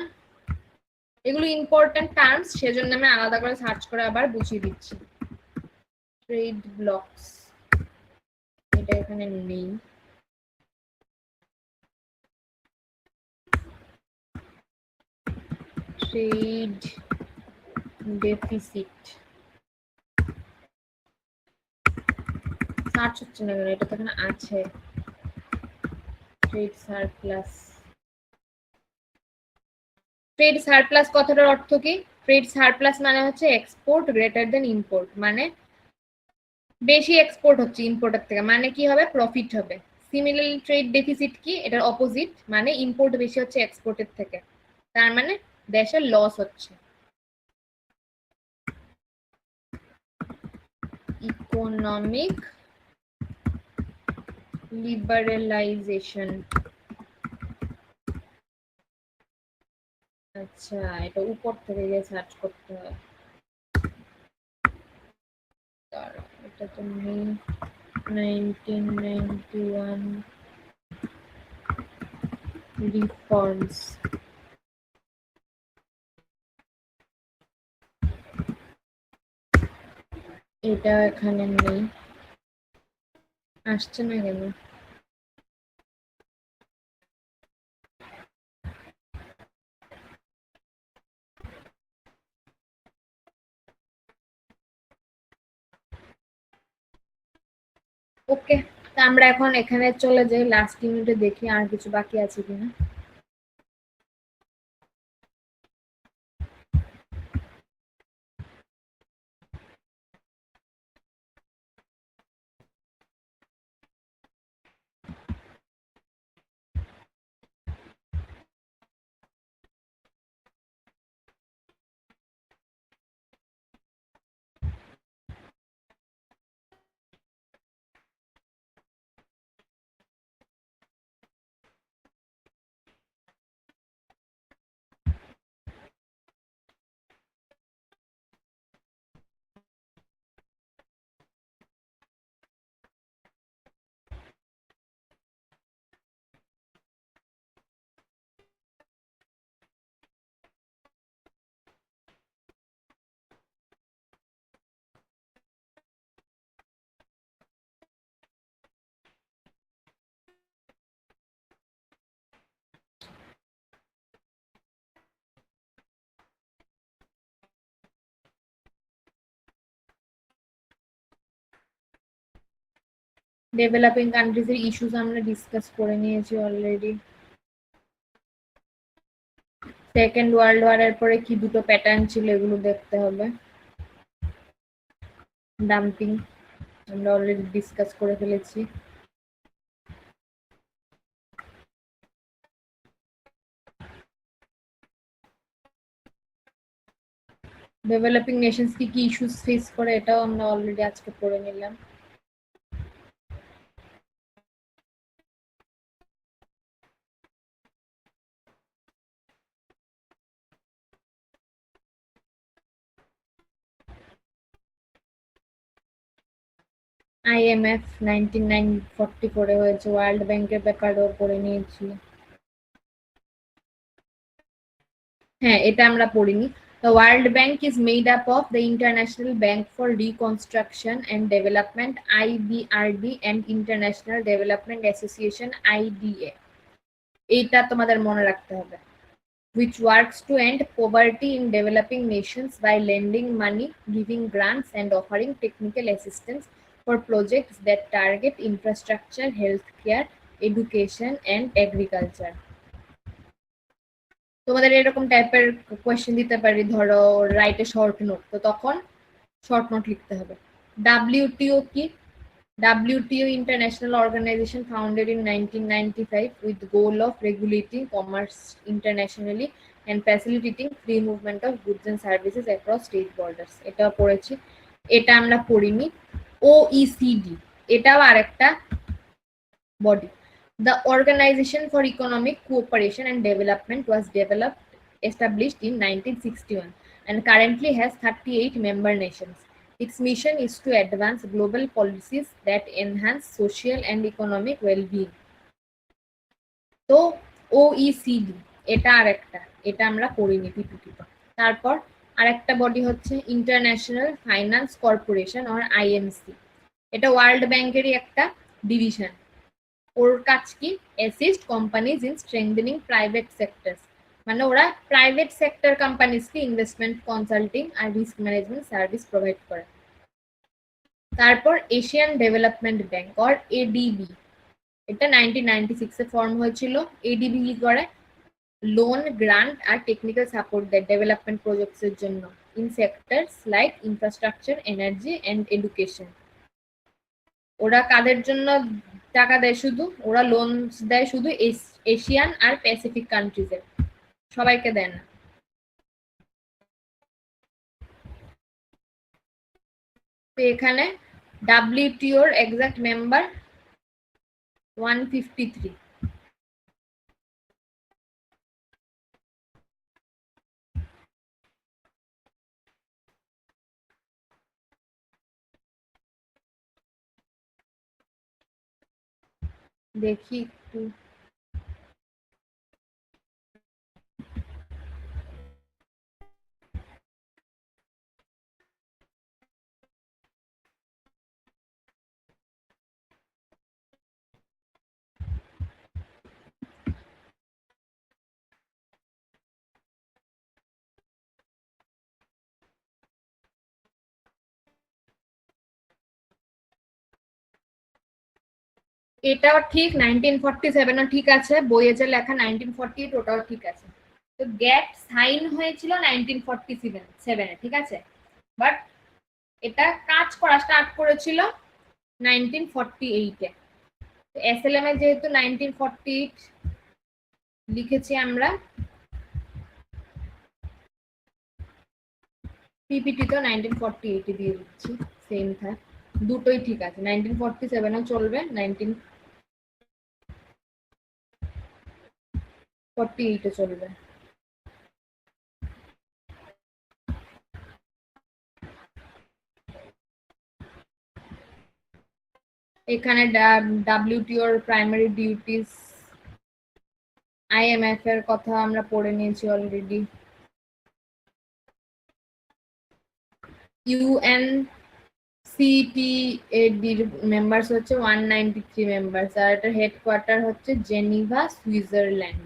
এগুলো ইম্পর্টেন্ট টার্মস, সেজন্য আমি আলাদা করে সার্চ করে আবার বুঝিয়ে দিচ্ছি। ট্রেড ব্লকস, এটা এখানে নেই। ট্রেড ডেফিসিট সার্চ হচ্ছে না কেন, এটা তো এখানে আছে। Trade surplus. ট্রেড সারপ্লাস কথাটার অর্থ কি? ট্রেড সারপ্লাস মানে হচ্ছে এক্সপোর্ট গ্রেটার দেন ইম্পোর্ট, মানে বেশি এক্সপোর্ট হচ্ছে ইম্পোর্টের থেকে, মানে কি হবে, প্রফিট হবে। সিমিলারলি ট্রেড ডেফিসিট কি, এটার অপোজিট, মানে ইম্পোর্ট বেশি হচ্ছে এক্সপোর্টের থেকে, তার মানে দেশের লস হচ্ছে। Economic liberalisation. আচ্ছা, এটা উপর থেকে গিয়ে সার্চ করতে হয়। এটা তো নেই। 1991 রিফর্মস, এটা এখানে নেই, আসছে না কেন। ওকে, তা আমরা এখন এখানে চলে যাই, লাস্ট ইউনিটে দেখি আর কিছু বাকি আছে কিনা। ডেভেলপিং কান্ট্রিজের ইস্যুস আমরা ডিসকাস করে নিয়েছি অলরেডি। সেকেন্ড ওয়ার্ল্ড ওয়ারের পরে কি দুটো প্যাটার্ন ছিল এগুলো দেখতে হবে। ডাম্পিং আমরা অলরেডি ডিসকাস করে ফেলেছি। ডেভেলপিং নেশনস কি কি ইস্যুস ফেস করে এটাও আমরা অলরেডি আজকে পড়ে নিলাম। IMF 1944 হয়েছে, ওয়ার্ল্ড ব্যাংকের ব্যাপারেও পড়ে নিয়েছি। হ্যাঁ, এটা আমরা পড়িনি। The World Bank is made up of the International Bank for Reconstruction and Development IBRD and International Development Association IDA। এইটা তোমাদের মনে রাখতে হবে। Which works to end poverty in developing nations by lending money, giving grants and offering technical assistance for projects that target infrastructure, healthcare, education and agriculture। তোমাদের এরকম টাইপের কোয়েশ্চেন দিতে পারি, ধরো রাইট এ শর্ট নোট, তো তখন শর্ট নোট লিখতে হবে। WTO কি? WTO International Organization founded in 1995 with the goal of regulating commerce internationally and facilitating free movement of goods and services across state borders। এটা পড়েছি। এটা আমরা পড়িনি। OECD এটাও আরেকটা body. The Organization for Economic Cooperation and Development was established in 1961 and currently has 38 member nations. Its mission is to advance global policies that enhance social and economic well-being. তো OECD এটা আরেকটা, এটা আমরা পড়িনি পিপিটিতে। তারপর আরেকটা বডি হচ্ছে international finance corporation or IMC। এটা ওয়ার্ল্ড ব্যাংকেরই একটা ডিভিশন। ওর কাজ কি? Assist companies in strengthening private sectors, মানে ওরা প্রাইভেট সেক্টর কোম্পানিজকে ইনভেস্টমেন্ট, কনসাল্টিং আর রিস্ক ম্যানেজমেন্ট সার্ভিস প্রোভাইড করে। তারপর Asian development bank or ADB, এটা 1996 এ ফর্ম হয়েছিল। ADB কি করে? লোন, গ্রান্ট আর টেকনিক্যাল সাপোর্ট দেয় ডেভেলপমেন্ট প্রজেক্টস এর জন্য in sectors like infrastructure, energy and education. ওরা কাদের জন্য টাকা দেয়? শুধু ওরা লোন দেয় শুধু এশিয়ান আর প্যাসিফিক কান্ট্রিজে, সবাইকে দেয় না। তো এখানে WTOর এক্সাক্ট মেম্বার 153। দেখি একটু, এটাও ঠিক 1947ও ঠিক আছে, বইয়ে যে লেখা 1948 ওটাও ঠিক আছে। তো গ্যাট সাইন হয়েছিল 1947 ঠিক আছে, বাট এটা কাজ করা স্টার্ট করেছিল 1948 এ। SLM এ যেহেতু 1948 লিখেছি আমরা, পিপিটি তো 1948 দিয়ে দিচ্ছি, সেম থাক, দুটোই ঠিক আছে। 1947ও চলবে, 1948ও চলবে। এখানে WTOর প্রাইমারি ডিউটিস, IMF এর কথা আমরা পড়ে নিয়েছি অলরেডি। UNCTAD মেম্বার্স হচ্ছে 193 মেম্বার্স, আর এটার হেডকোয়ার্টার হচ্ছে জেনিভা, সুইজারল্যান্ড।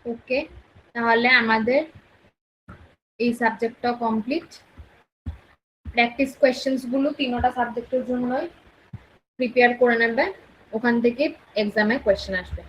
ওকে, তাহলে আমাদের এই সাবজেক্টটা কমপ্লিট। প্র্যাকটিস কোয়েশ্চেন্স গুলো তিনটা সাবজেক্টের জন্যই প্রিপেয়ার করে নেবে, ওখান থেকে এক্সামে কোয়েশ্চেন আসবে।